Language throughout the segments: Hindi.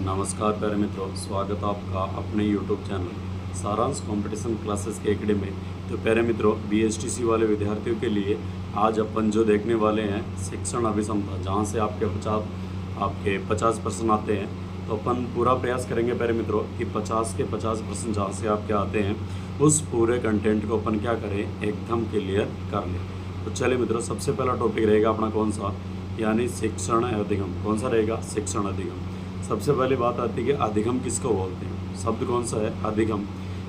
नमस्कार प्यारे मित्रों, स्वागत आपका अपने YouTube चैनल सारांश कंपटीशन क्लासेस के एकेडमी में। तो प्यारे मित्रों, BSTC वाले विद्यार्थियों के लिए आज अपन जो देखने वाले हैं शिक्षण अभिक्षमता, जहां से आपके 50% आते हैं। तो अपन पूरा प्रयास करेंगे प्यारे मित्रों कि 50 के 50% जहाँ से आपके आते हैं उस पूरे कंटेंट को अपन क्या करें, एकदम क्लियर कर लें। तो चलिए मित्रों, सबसे पहला टॉपिक रहेगा अपना कौन सा, यानी शिक्षण अधिगम। कौन सा रहेगा? शिक्षण अधिगम। सबसे पहली बात आती है कि अधिगम किसको बोलते हैं। शब्द कौन सा है? अधिगम।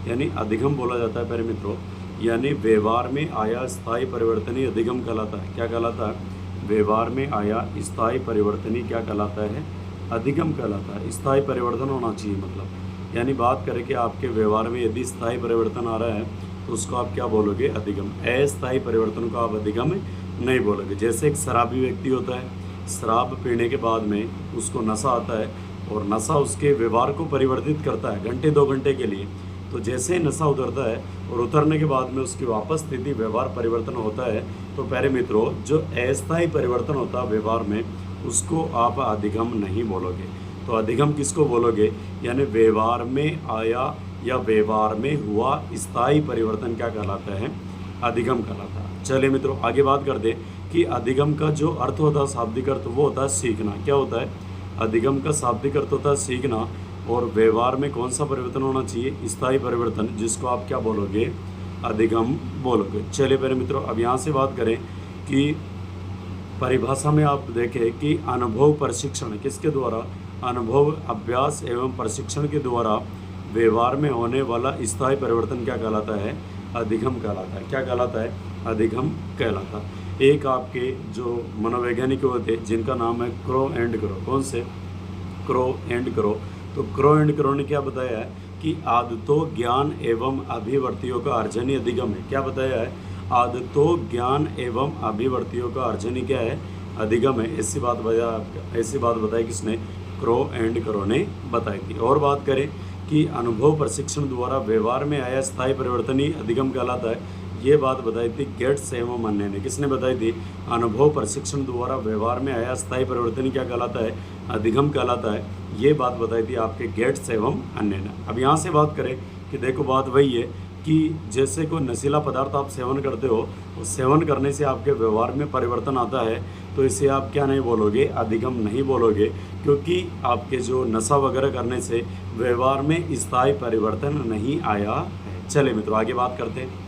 यानी अधिगम बोला जाता है प्यारे मित्रों, यानी व्यवहार में आया स्थायी परिवर्तनीय अधिगम कहलाता है। क्या कहलाता है? व्यवहार में आया स्थायी परिवर्तनीय क्या कहलाता है? अधिगम कहलाता है। स्थायी परिवर्तन होना चाहिए, मतलब यानी बात करें कि आपके व्यवहार में यदि स्थायी परिवर्तन आ रहा है तो उसको आप क्या बोलोगे? अधिगम। अस्थायी परिवर्तन को आप अधिगम नहीं बोलोगे। जैसे एक शराबी व्यक्ति होता है, शराब पीने के बाद में उसको नशा आता है और नशा उसके व्यवहार को परिवर्तित करता है घंटे 2 घंटे के लिए। तो जैसे ही नशा उतरता है और उतरने के बाद में उसकी वापस स्थिति व्यवहार परिवर्तन होता है, तो प्यारे मित्रों जो अस्थायी परिवर्तन होता है व्यवहार में उसको आप अधिगम नहीं बोलोगे। तो अधिगम किसको बोलोगे? यानी व्यवहार में आया या व्यवहार में हुआ स्थायी परिवर्तन क्या कहलाता है? अधिगम कहलाता है। चलिए मित्रों, आगे बात करते हैं कि अधिगम का जो अर्थ होता है, शाब्दिक अर्थ, वो होता है सीखना। क्या होता है? अधिगम का शाब्दिक अर्थ होता है सीखना। और व्यवहार में कौन सा परिवर्तन होना चाहिए? स्थायी परिवर्तन, जिसको आप क्या बोलोगे? अधिगम बोलोगे। चलिए मेरे मित्रों, अब यहाँ से बात करें कि परिभाषा में आप देखें कि अनुभव प्रशिक्षण किसके द्वारा? अनुभव, अभ्यास एवं प्रशिक्षण के द्वारा व्यवहार में होने वाला स्थायी परिवर्तन क्या कहलाता है? अधिगम कहलाता है। क्या कहलाता है? अधिगम कहलाता है। एक आपके जो मनोवैज्ञानिक होते जिनका नाम है क्रो एंड क्रो। कौन से? Crow and crow. तो क्रो एंड क्रो ने क्या बताया है कि आदतों, ज्ञान एवं अभिवर्तियों का अर्जनी अधिगम है। क्या बताया है? आदतों, ज्ञान एवं अभिवर्तियों का अर्जनी क्या है? अधिगम है। ऐसी बात बताई किसने? क्रो एंड क्रो ने बताई थी। और बात करें कि अनुभव प्रशिक्षण द्वारा व्यवहार में आया स्थायी परिवर्तन ही अधिगम कहलाता है। ये बात बताई थी गेट्स एवं अन्य ने। किसने बताई थी? अनुभव प्रशिक्षण द्वारा व्यवहार में आया स्थायी परिवर्तन क्या कहलाता है? अधिगम कहलाता है। ये बात बताई थी आपके गेट्स एवं अन्य ने। अब यहाँ से बात करें कि देखो बात वही है कि जैसे कोई नशीला पदार्थ आप सेवन करते हो, तो सेवन करने से आपके व्यवहार में परिवर्तन आता है, तो इसे आप क्या नहीं बोलोगे? अधिगम नहीं बोलोगे, क्योंकि आपके जो नशा वगैरह करने से व्यवहार में स्थायी परिवर्तन नहीं आया है। चलिए मित्रों, आगे बात करते हैं।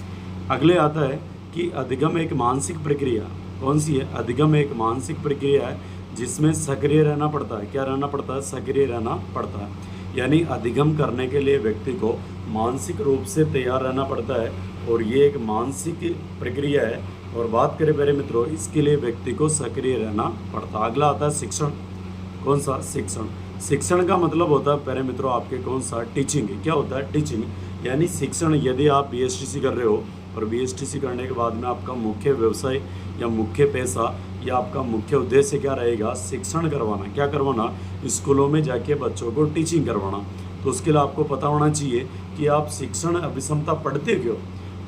अगले आता है कि अधिगम एक मानसिक प्रक्रिया। कौन सी है? अधिगम एक मानसिक प्रक्रिया है जिसमें सक्रिय रहना पड़ता है। क्या रहना पड़ता है? सक्रिय रहना पड़ता है। यानी अधिगम करने के लिए व्यक्ति को मानसिक रूप से तैयार रहना पड़ता है और ये एक मानसिक प्रक्रिया है। और बात करें मेरे मित्रों, इसके लिए व्यक्ति को सक्रिय रहना पड़ता है। अगला आता है शिक्षण। कौन सा? शिक्षण। शिक्षण का मतलब होता है प्यारे मित्रों आपके कौन सा? टीचिंग। क्या होता है? टीचिंग। यानी शिक्षण, यदि आप BSTC कर रहे हो और BSTC करने के बाद में आपका मुख्य व्यवसाय या मुख्य पैसा या आपका मुख्य उद्देश्य क्या रहेगा? शिक्षण करवाना। क्या करवाना? स्कूलों में जाके बच्चों को टीचिंग करवाना। तो उसके लिए आपको पता होना चाहिए कि आप शिक्षण अभिक्षमता पढ़ते क्यों।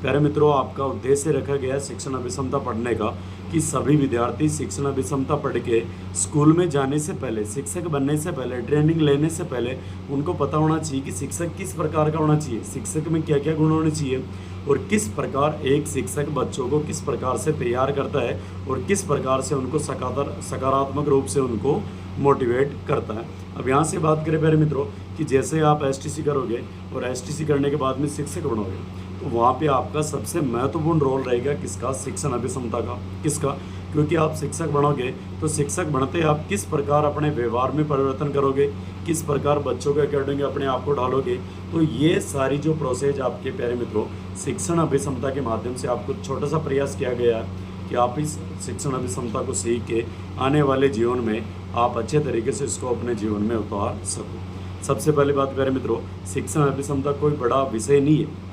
प्यारे मित्रों, आपका उद्देश्य रखा गया है शिक्षण अभिक्षमता पढ़ने का कि सभी विद्यार्थी शिक्षण अभिक्षमता पढ़ के स्कूल में जाने से पहले, शिक्षक बनने से पहले, ट्रेनिंग लेने से पहले उनको पता होना चाहिए कि शिक्षक किस प्रकार का होना चाहिए, शिक्षक में क्या क्या गुण होने चाहिए और किस प्रकार एक शिक्षक बच्चों को किस प्रकार से तैयार करता है और किस प्रकार से उनको सकारात्मक रूप से उनको मोटिवेट करता है। अब यहाँ से बात करें प्यारे मित्रों कि जैसे आप STC करोगे और STC करने के बाद में शिक्षक बनोगे, तो वहाँ पे आपका सबसे महत्वपूर्ण रोल रहेगा किसका? शिक्षण अभिक्षमता का। किसका? क्योंकि आप शिक्षक बनोगे तो शिक्षक बनते आप किस प्रकार अपने व्यवहार में परिवर्तन करोगे, किस प्रकार बच्चों के अकॉर्डिंग अपने आप को ढालोगे। तो ये सारी जो प्रोसेस आपके प्यारे मित्रों शिक्षण अभिक्षमता के माध्यम से आपको छोटा सा प्रयास किया गया है कि आप इस शिक्षण अभिक्षमता को सीख के आने वाले जीवन में आप अच्छे तरीके से इसको अपने जीवन में उतार सको। सबसे पहली बात प्यारे मित्रों, शिक्षण अभिक्षमता कोई बड़ा विषय नहीं है,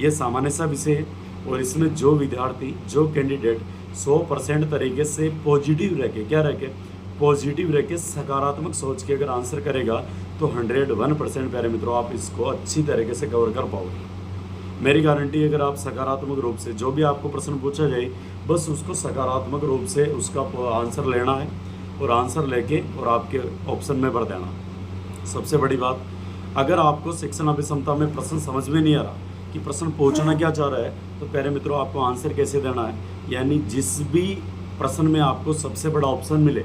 ये सामान्य सा विषय है। और इसमें जो विद्यार्थी, जो कैंडिडेट 100% तरीके से पॉजिटिव रह के, क्या रह के? पॉजिटिव रह के सकारात्मक सोच के अगर आंसर करेगा तो 101% प्यारे मित्रों आप इसको अच्छी तरीके से कवर कर पाओगे। मेरी गारंटी, अगर आप सकारात्मक रूप से जो भी आपको प्रश्न पूछा जाए बस उसको सकारात्मक रूप से उसका आंसर लेना है और आंसर लेके और आपके ऑप्शन में भर देना। सबसे बड़ी बात, अगर आपको शिक्षण अभिक्षमता में प्रश्न समझ में नहीं आ रहा कि प्रश्न पूछना क्या चाह रहा है, तो प्यारे मित्रों आपको आंसर कैसे देना है, यानी जिस भी प्रश्न में आपको सबसे बड़ा ऑप्शन मिले,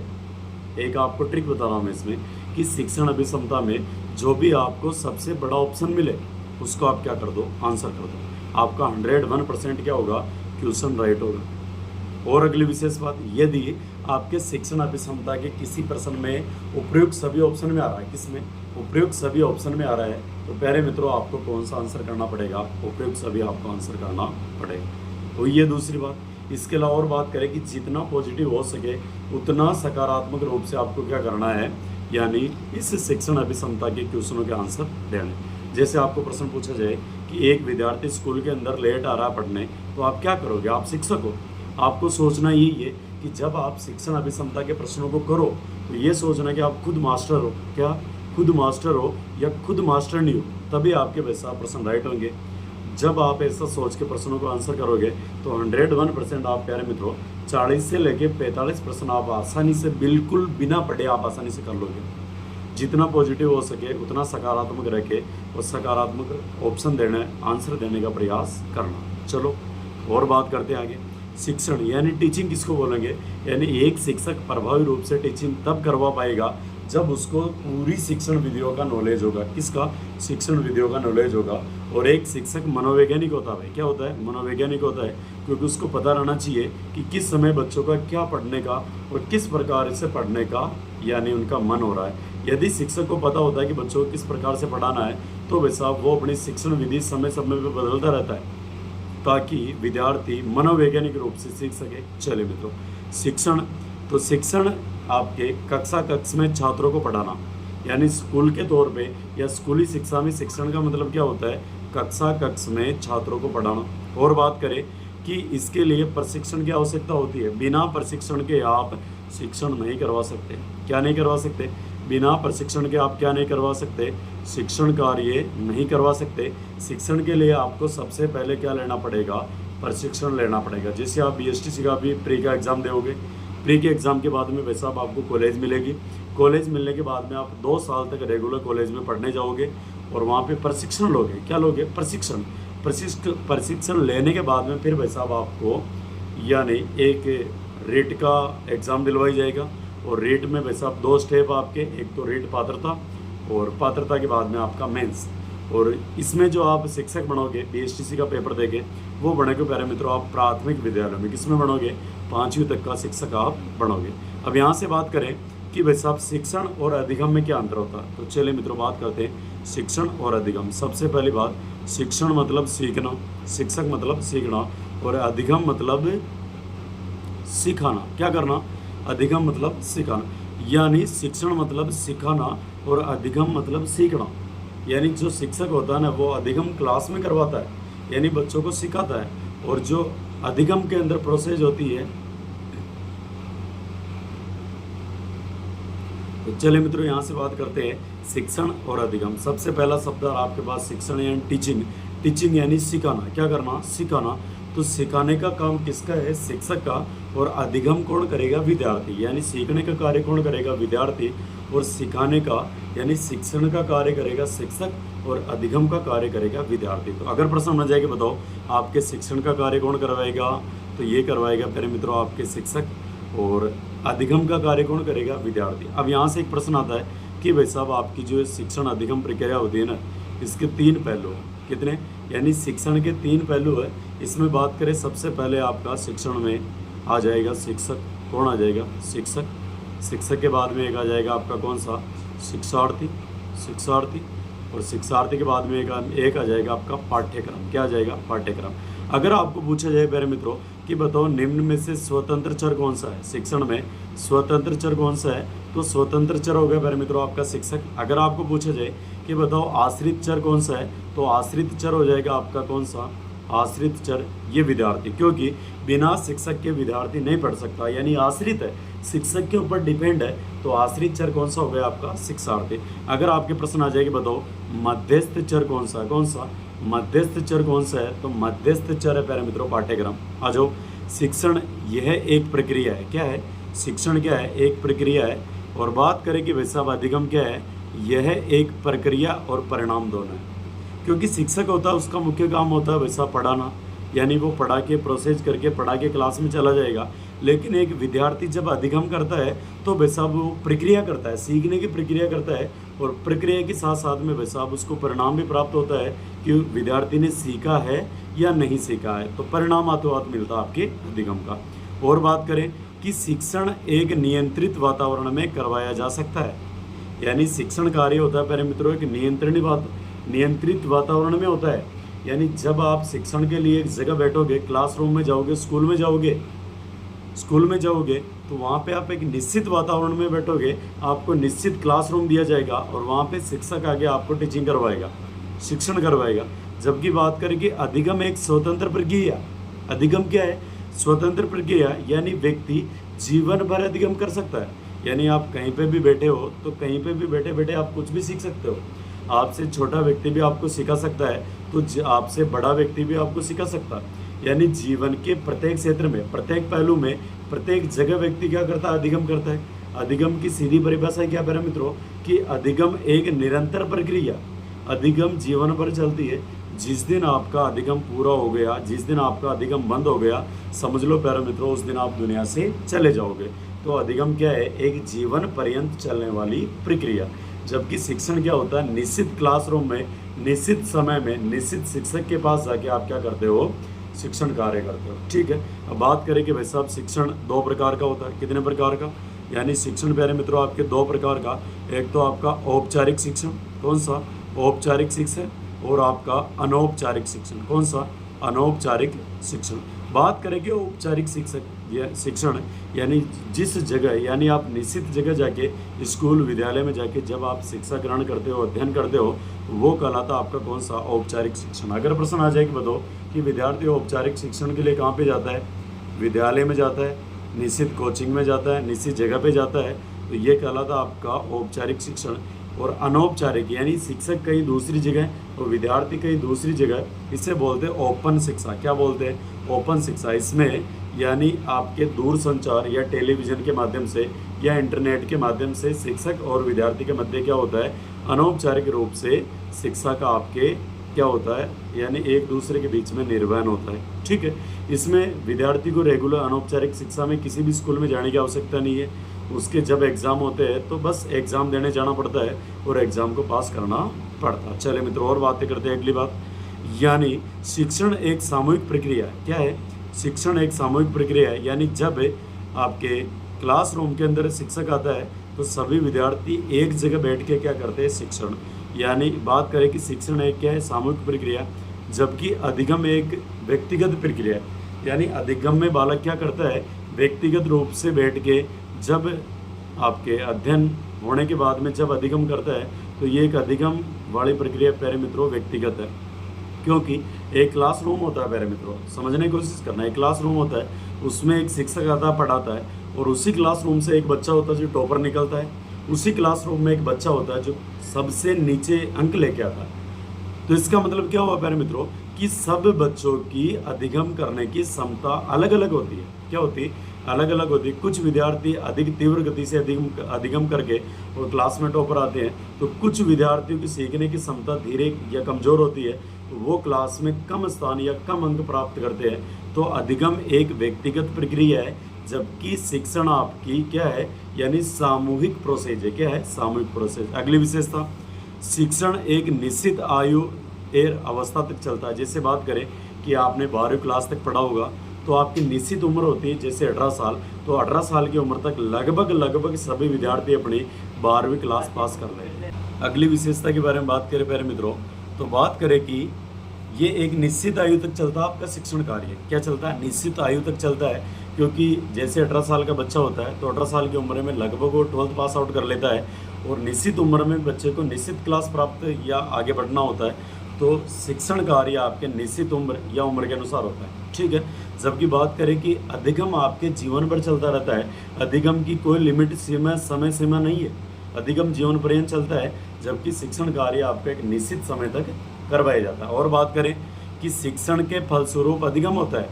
एक आपको ट्रिक बता रहा हूँ मैं इसमें कि शिक्षण अभिक्षमता में जो भी आपको सबसे बड़ा ऑप्शन मिले उसको आप क्या कर दो, आंसर कर दो। आपका 101% क्या होगा, क्वेश्चन राइट होगा। और अगली विशेष बात, यदि आपके शिक्षण अभिक्षमता के किसी प्रश्न में उपयुक्त सभी ऑप्शन में आ रहा है, किसमें उपयुक्त सभी ऑप्शन में आ रहा है, तो प्यारे मित्रों आपको कौन सा आंसर करना पड़ेगा, उपयुक्त सभी आपको आंसर करना पड़ेगा। तो ये दूसरी बात। इसके अलावा और बात करें कि जितना पॉजिटिव हो सके उतना सकारात्मक रूप से आपको क्या करना है, यानी इस शिक्षण अभिक्षमता के क्वेश्चनों के आंसर देने। जैसे आपको प्रश्न पूछा जाए कि एक विद्यार्थी स्कूल के अंदर लेट आ रहा है पढ़ने, तो आप क्या करोगे, आप शिक्षक हो, आपको सोचना यही है कि जब आप शिक्षण अभिक्षमता के प्रश्नों को करो तो ये सोचना कि आप खुद मास्टर हो, क्या खुद मास्टर हो या खुद मास्टर नहीं हो, तभी आपके वैसा प्रश्न राइट होंगे। जब आप ऐसा सोच के प्रश्नों को आंसर करोगे तो 101% आप प्यारे मित्रों 40 से लेके 45 प्रश्न आप आसानी से, बिल्कुल बिना पढ़े आप आसानी से कर लोगे। जितना पॉजिटिव हो सके उतना सकारात्मक रह के और सकारात्मक ऑप्शन देने, आंसर देने का प्रयास करना। चलो और बात करते हैं आगे। शिक्षण यानी टीचिंग किसको बोलेंगे, यानी एक शिक्षक प्रभावी रूप से टीचिंग तब करवा पाएगा जब उसको पूरी शिक्षण विधियों का नॉलेज होगा। किसका, शिक्षण विधियों का नॉलेज होगा। और एक शिक्षक मनोवैज्ञानिक होता है। क्या होता है, मनोवैज्ञानिक होता है, क्योंकि उसको पता रहना चाहिए कि किस समय बच्चों का क्या पढ़ने का और किस प्रकार से पढ़ने का यानी उनका मन हो रहा है। यदि शिक्षक को पता होता है कि बच्चों को किस प्रकार से पढ़ाना है, तो वैसा वो अपनी शिक्षण विधि समय समय पर बदलता रहता है ताकि विद्यार्थी मनोवैज्ञानिक रूप से सीख सके। चलिए मित्रों, शिक्षण, तो शिक्षण आपके कक्षा कक्ष में छात्रों को पढ़ाना, यानी स्कूल के तौर पे या स्कूली शिक्षा में शिक्षण का मतलब क्या होता है, कक्षा कक्ष में छात्रों को पढ़ाना। और बात करें कि इसके लिए प्रशिक्षण की आवश्यकता होती है। बिना प्रशिक्षण के आप शिक्षण नहीं करवा सकते। क्या नहीं करवा सकते, बिना प्रशिक्षण के आप क्या नहीं करवा सकते, शिक्षण कार्य नहीं करवा सकते। शिक्षण के लिए आपको सबसे पहले क्या लेना पड़ेगा, प्रशिक्षण लेना पड़ेगा। जैसे आप BSTC का भी प्री का एग्ज़ाम दोगे, प्री के एग्ज़ाम के बाद में वैसा आपको कॉलेज मिलेगी। कॉलेज मिलने के बाद में आप 2 साल तक रेगुलर कॉलेज में पढ़ने जाओगे और वहाँ पे प्रशिक्षण लोगे। क्या लोगे, प्रशिक्षण। प्रशिक्षण लेने के बाद में फिर वैसा आपको यानी एक रेट का एग्ज़ाम दिलवाई जाएगा। और रेट में वैसा 2 स्टेप आपके, एक तो रेट पात्रता और पात्रता के बाद में आपका मेंस। और इसमें जो आप शिक्षक बनोगे BSTC का पेपर देके, वो बनेगे प्यारे मित्रों आप प्राथमिक विद्यालय में। किसमें बनोगे, 5वीं तक का शिक्षक आप बनोगे। अब यहाँ से बात करें कि वैसा आप शिक्षण और अधिगम में क्या अंतर होता है, तो चलिए मित्रों बात करते हैं शिक्षण और अधिगम। सबसे पहली बात, शिक्षण मतलब सीखना, शिक्षक मतलब सीखना, और अधिगम मतलब सिखाना। क्या करना, अधिगम मतलब सिखाना। यानी शिक्षण मतलब सिखाना और अधिगम मतलब सीखना। यानी जो शिक्षक होता है ना, वो अधिगम क्लास में करवाता है, यानी बच्चों को सिखाता है। और जो अधिगम के अंदर प्रोसेस होती है, तो चलिए मित्रों यहाँ से बात करते हैं शिक्षण और अधिगम। सबसे पहला शब्द आपके पास शिक्षण यानी टीचिंग। टीचिंग यानी सिखाना। क्या करना, सिखाना। तो सिखाने का काम किसका है, शिक्षक का। और अधिगम कौन करेगा, विद्यार्थी। यानी सीखने का कार्य कौन करेगा, विद्यार्थी। और सिखाने का यानी शिक्षण का कार्य करेगा शिक्षक और अधिगम का कार्य करेगा विद्यार्थी। तो अगर प्रश्न बन जाएगा, बताओ आपके शिक्षण का कार्य कौन करवाएगा, तो ये करवाएगा प्यारे मित्रों आपके शिक्षक। और अधिगम का कार्य कौन करेगा, विद्यार्थी। अब यहाँ से एक प्रश्न आता है कि भाई साहब आपकी जो शिक्षण अधिगम प्रक्रिया होती है ना, इसके 3 पहलू हैं। कितने, यानी शिक्षण के 3 पहलू है। इसमें बात करें सबसे पहले आपका शिक्षण में आ जाएगा शिक्षक। कौन आ जाएगा, शिक्षक। शिक्षक के बाद में एक आ जाएगा आपका कौन सा, शिक्षार्थी। शिक्षार्थी। और शिक्षार्थी के बाद में एक आ जाएगा आपका पाठ्यक्रम। क्या आ जाएगा, पाठ्यक्रम। अगर आपको पूछा जाए प्यारे मित्रों कि बताओ निम्न में से स्वतंत्र चर कौन सा है, शिक्षण में स्वतंत्र चर कौन सा है, तो स्वतंत्र चर हो गया प्यारे मित्रों आपका शिक्षक। अगर आपको पूछा जाए कि बताओ आश्रित चर कौन सा है, तो आश्रित चर हो जाएगा आपका कौन सा, आश्रित चर ये विद्यार्थी। क्योंकि बिना शिक्षक के विद्यार्थी नहीं पढ़ सकता, यानी आश्रित है, शिक्षक के ऊपर डिपेंड है। तो आश्रित चर कौन सा हो गया आपका, शिक्षार्थी। अगर आपके प्रश्न आ जाएगी बताओ मध्यस्थ चर कौन सा है, कौन सा मध्यस्थ चर कौन सा है, तो मध्यस्थ चर है प्यारे मित्रों पाठ्यक्रम। आ जाओ, शिक्षण यह एक प्रक्रिया है। क्या है, शिक्षण क्या है, एक प्रक्रिया है। और बात करें कि वैसा अधिगम क्या है, यह एक प्रक्रिया और परिणाम दोनों है। क्योंकि शिक्षक होता है उसका मुख्य काम होता है वैसा पढ़ाना, यानी वो पढ़ा के प्रोसेस करके पढ़ा के क्लास में चला जाएगा। लेकिन एक विद्यार्थी जब अधिगम करता है तो वैसा वो प्रक्रिया करता है, सीखने की प्रक्रिया करता है, और प्रक्रिया के साथ साथ में वैसा उसको परिणाम भी प्राप्त होता है कि विद्यार्थी ने सीखा है या नहीं सीखा है। तो परिणाम आत्मवाद मिलता है आपके अधिगम का। और बात करें कि शिक्षण एक नियंत्रित वातावरण में करवाया जा सकता है, यानी शिक्षण कार्य होता है प्यारे मित्रों एक नियंत्रित वातावरण में होता है। यानी जब आप शिक्षण के लिए एक जगह बैठोगे, क्लासरूम में जाओगे, स्कूल में जाओगे तो वहाँ पे आप एक निश्चित वातावरण में बैठोगे, आपको निश्चित क्लासरूम दिया जाएगा और वहाँ पे शिक्षक आगे आपको टीचिंग करवाएगा, शिक्षण करवाएगा। जबकि बात करें कि अधिगम एक स्वतंत्र प्रक्रिया, अधिगम क्या है? स्वतंत्र प्रक्रिया, यानी व्यक्ति जीवन भर अधिगम कर सकता है। यानी आप कहीं पे भी बैठे हो तो कहीं पे भी बैठे बैठे आप कुछ भी सीख सकते हो। आपसे छोटा व्यक्ति भी आपको सिखा सकता है तो आपसे बड़ा व्यक्ति भी आपको सिखा सकता है। यानी जीवन के प्रत्येक क्षेत्र में, प्रत्येक पहलू में, प्रत्येक जगह व्यक्ति क्या करता है? अधिगम करता है। अधिगम की सीधी परिभाषा क्या प्यारे मित्रों कि अधिगम एक निरंतर प्रक्रिया, अधिगम जीवन भर चलती है। जिस दिन आपका अधिगम पूरा हो गया, जिस दिन आपका अधिगम बंद हो गया, समझ लो प्यारे मित्रों उस दिन आप दुनिया से चले जाओगे। तो अधिगम क्या है? एक जीवन पर्यंत चलने वाली प्रक्रिया। जबकि शिक्षण क्या होता है? निश्चित क्लासरूम में, निश्चित समय में, निश्चित शिक्षक के पास जाके आप क्या करते हो? शिक्षण कार्य करते हो। ठीक है, अब बात करें कि भाई साहब शिक्षण दो प्रकार का होता है। कितने प्रकार का? यानी शिक्षण प्यारे मित्रों आपके दो प्रकार का, एक तो आपका औपचारिक शिक्षण, कौन सा? औपचारिक शिक्षण, और आपका अनौपचारिक शिक्षण, कौन सा? अनौपचारिक शिक्षण। बात करें कि औपचारिक शिक्षण यानी जिस जगह, यानी आप निश्चित जगह जाके, स्कूल विद्यालय में जाके जब आप शिक्षा ग्रहण करते हो, अध्ययन करते हो, वो कहलाता आपका कौन सा? औपचारिक शिक्षण। अगर प्रश्न आ जाए कि बताओ कि विद्यार्थी औपचारिक शिक्षण के लिए कहाँ पे जाता है? विद्यालय में जाता है, निश्चित कोचिंग में जाता है, निश्चित जगह पे जाता है, तो ये कहलाता आपका औपचारिक शिक्षण। और अनौपचारिक यानी शिक्षक कहीं दूसरी जगह और विद्यार्थी कहीं दूसरी जगह, इसे बोलते हैं ओपन शिक्षा। क्या बोलते हैं? ओपन शिक्षा। इसमें यानी आपके दूर संचार या टेलीविज़न के माध्यम से या इंटरनेट के माध्यम से शिक्षक और विद्यार्थी के मध्य क्या होता है? अनौपचारिक रूप से शिक्षा का आपके क्या होता है? यानी एक दूसरे के बीच में निर्वहन होता है। ठीक है, इसमें विद्यार्थी को रेगुलर अनौपचारिक शिक्षा में किसी भी स्कूल में जाने की आवश्यकता नहीं है। उसके जब एग्ज़ाम होते हैं तो बस एग्ज़ाम देने जाना पड़ता है और एग्ज़ाम को पास करना पड़ता है। चलिए मित्रों और बातें करते हैं अगली बात, यानी शिक्षण एक सामूहिक प्रक्रिया है। क्या है? शिक्षण एक सामूहिक प्रक्रिया है। यानी जब आपके क्लासरूम के अंदर शिक्षक आता है तो सभी विद्यार्थी एक जगह बैठ के क्या करते हैं? शिक्षण। यानी बात करें कि शिक्षण एक क्या है? सामूहिक प्रक्रिया। जबकि अधिगम एक व्यक्तिगत प्रक्रिया है। यानी अधिगम में बालक क्या करता है? व्यक्तिगत रूप से बैठ के जब आपके अध्ययन होने के बाद में जब अधिगम करता है तो ये एक अधिगम वाली प्रक्रिया प्यारे मित्रों व्यक्तिगत है। क्योंकि एक क्लासरूम होता है प्यारे मित्रों, समझने की कोशिश करना, एक क्लासरूम होता है, उसमें एक शिक्षक आता है, पढ़ाता है, और उसी क्लासरूम से एक बच्चा होता है जो टॉपर निकलता है, उसी क्लासरूम में एक बच्चा होता है जो सबसे नीचे अंक लेके आता है। तो इसका मतलब क्या हुआ प्यारे मित्रों कि सब बच्चों की अधिगम करने की क्षमता अलग अलग होती है। क्या होती है? अलग अलग होती है। कुछ विद्यार्थी अधिक तीव्र गति से अधिगम करके और क्लास में टॉपर आते हैं, तो कुछ विद्यार्थियों की सीखने की क्षमता धीरे या कमज़ोर होती है, तो वो क्लास में कम स्थान या कम अंक प्राप्त करते हैं। तो अधिगम एक व्यक्तिगत प्रक्रिया है, जबकि शिक्षण आपकी क्या है? यानी सामूहिक प्रोसेस है। क्या है? सामूहिक प्रोसेस। अगली विशेषता, शिक्षण एक निश्चित आयु अवस्था तक चलता है। जैसे बात करें कि आपने 12वीं क्लास तक पढ़ा होगा तो आपकी निश्चित उम्र होती है जैसे 18 साल, तो 18 साल की उम्र तक लगभग सभी विद्यार्थी अपनी 12वीं क्लास पास कर रहे हैं। अगली विशेषता के बारे में बात करें प्यारे मित्रों, तो बात करें कि ये एक निश्चित आयु तक चलता है आपका शिक्षण कार्य। क्या चलता है? निश्चित आयु तक चलता है। क्योंकि जैसे 18 साल का बच्चा होता है तो 18 साल की उम्र में लगभग वो 12th पास आउट कर लेता है, और निश्चित उम्र में बच्चे को निश्चित क्लास प्राप्त या आगे बढ़ना होता है। तो शिक्षण कार्य आपके निश्चित उम्र या उम्र के अनुसार होता है। ठीक है, जबकि बात करें कि अधिगम आपके जीवन भर चलता रहता है। अधिगम की कोई लिमिट समय सीमा नहीं है, अधिगम जीवन पर्यंत चलता है, जबकि शिक्षण कार्य आपका एक निश्चित समय तक करवाया जाता है। और बात करें कि शिक्षण के फलस्वरूप अधिगम होता है,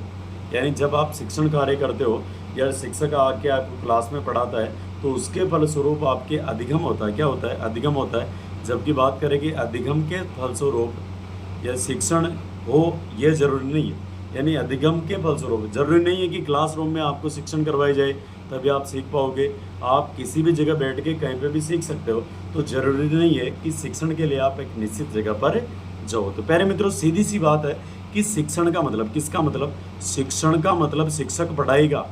यानी जब आप शिक्षण कार्य करते हो या शिक्षक आके आपको क्लास में पढ़ाता है तो उसके फलस्वरूप आपके अधिगम होता है। क्या होता है? अधिगम होता है। जबकि बात करें कि अधिगम के फलस्वरूप या शिक्षण हो, यह जरूरी नहीं है। यानी अधिगम के फलस्वरूप जरूरी नहीं है कि क्लासरूम में आपको शिक्षण करवाई जाए तभी आप सीख पाओगे। आप किसी भी जगह बैठ के कहीं पे भी सीख सकते हो। तो जरूरी नहीं है कि शिक्षण के लिए आप एक निश्चित जगह पर जाओ। तो प्यारे मित्रों, सीधी सी बात है कि शिक्षण का मतलब, किसका मतलब? शिक्षण का मतलब शिक्षक पढ़ाएगा।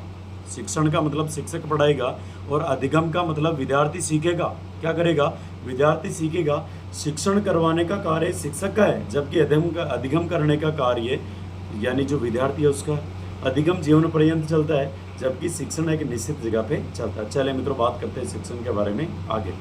शिक्षण का मतलब शिक्षक पढ़ाएगा और अधिगम का मतलब विद्यार्थी सीखेगा। क्या करेगा? विद्यार्थी सीखेगा। शिक्षण करवाने का कार्य शिक्षक का है, जबकि अधिगम करने का कार्य यानी जो विद्यार्थी है उसका। अधिगम जीवन पर्यंत चलता है, जबकि शिक्षण एक निश्चित जगह पे चलता है। चलिए मित्रों, बात करते हैं शिक्षण के बारे में आगे।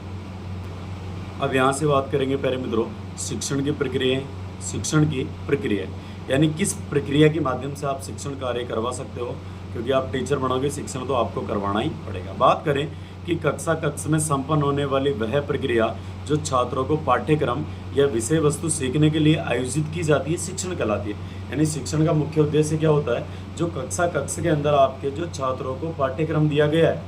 अब यहाँ से बात करेंगे प्यारे मित्रों शिक्षण की प्रक्रिया। शिक्षण की प्रक्रिया यानी किस प्रक्रिया के माध्यम से आप शिक्षण कार्य करवा सकते हो, क्योंकि आप टीचर बनोगे, शिक्षण तो आपको करवाना ही पड़ेगा। बात करें कि कक्षा में संपन्न होने वाली वह प्रक्रिया जो छात्रों को पाठ्यक्रम या विषय वस्तु सीखने के लिए आयोजित की जाती है, शिक्षण कहलाती है। यानी शिक्षण का मुख्य उद्देश्य क्या होता है? जो कक्षा के अंदर आपके जो छात्रों को पाठ्यक्रम दिया गया है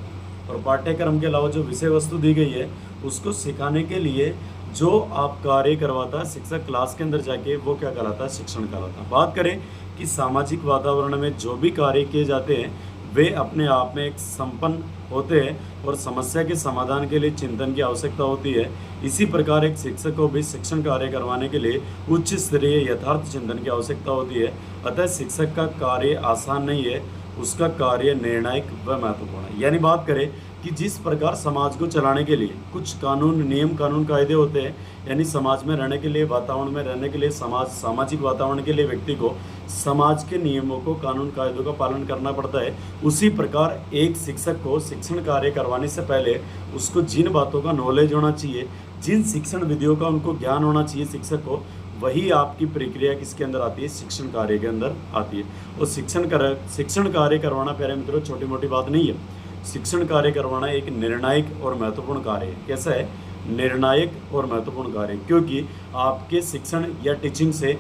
और पाठ्यक्रम के अलावा जो विषय वस्तु दी गई है उसको सिखाने के लिए जो आप कार्य करवाता है शिक्षक क्लास के अंदर जाके, वो क्या कहलाता है? शिक्षण कहलाता है। बात करें कि सामाजिक वातावरण में जो भी कार्य किए जाते हैं वे अपने आप में एक संपन्न होते हैं और समस्या के समाधान के लिए चिंतन की आवश्यकता होती है। इसी प्रकार एक शिक्षक को भी शिक्षण कार्य करवाने के लिए उच्च स्तरीय यथार्थ चिंतन की आवश्यकता होती है। अतः शिक्षक का कार्य आसान नहीं है, उसका कार्य निर्णायक व महत्वपूर्ण है। यानी बात करें कि जिस प्रकार समाज को चलाने के लिए कुछ कानून, नियम, कानून, कायदे होते हैं, यानी समाज में रहने के लिए, वातावरण में रहने के लिए, सामाजिक वातावरण के लिए व्यक्ति को समाज के नियमों को, कानून कायदों का पालन करना पड़ता है। उसी प्रकार एक शिक्षक को शिक्षण कार्य करवाने से पहले उसको जिन बातों का नॉलेज होना चाहिए, जिन शिक्षण विधियों का उनको ज्ञान होना चाहिए शिक्षक को, वही आपकी प्रक्रिया किसके अंदर आती है? शिक्षण कार्य के अंदर आती है। और शिक्षण कार्य करवाना प्यारे मित्रों छोटी मोटी बात नहीं है। शिक्षण कार्य करवाना एक निर्णायक और महत्वपूर्ण कार्य है। कैसा है? निर्णायक और महत्वपूर्ण कार्य, क्योंकि आपके शिक्षण या टीचिंग से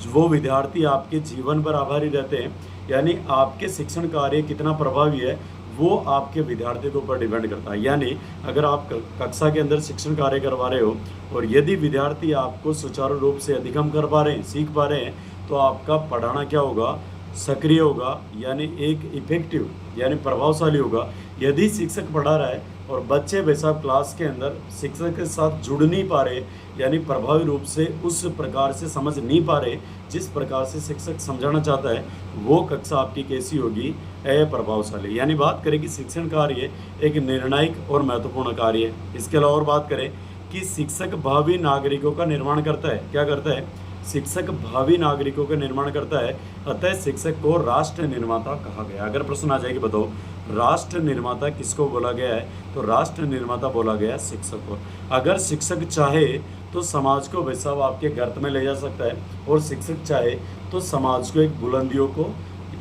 वो विद्यार्थी आपके जीवन पर आभारी रहते हैं। यानी आपके शिक्षण कार्य कितना प्रभावी है वो आपके विद्यार्थी के ऊपर डिपेंड करता है। यानी अगर आप कक्षा के अंदर शिक्षण कार्य करवा रहे हो और यदि विद्यार्थी आपको सुचारू रूप से अधिगम कर पा रहे हैं, सीख पा रहे हैं, तो आपका पढ़ाना क्या होगा? सक्रिय होगा, यानी एक इफेक्टिव यानी प्रभावशाली होगा। यदि शिक्षक पढ़ा रहा है और बच्चे वैसा क्लास के अंदर शिक्षक के साथ जुड़ नहीं पा रहे, यानी प्रभावी रूप से उस प्रकार से समझ नहीं पा रहे जिस प्रकार से शिक्षक समझाना चाहता है, वो कक्षा आपकी कैसी होगी? अप्रभावशाली। यानी बात करें कि शिक्षण कार्य एक निर्णायक और महत्वपूर्ण कार्य है। इसके अलावा और बात करें कि शिक्षक भावी नागरिकों का निर्माण करता है। क्या करता है? शिक्षक भावी नागरिकों का निर्माण करता है। अतः शिक्षक को राष्ट्र निर्माता कहा गया। अगर प्रश्न आ जाए कि बताओ राष्ट्र निर्माता किसको बोला गया है, तो राष्ट्र निर्माता बोला गया शिक्षक को। अगर शिक्षक चाहे तो समाज को वैसा आपके गर्त में ले जा सकता है, और शिक्षक चाहे तो समाज को एक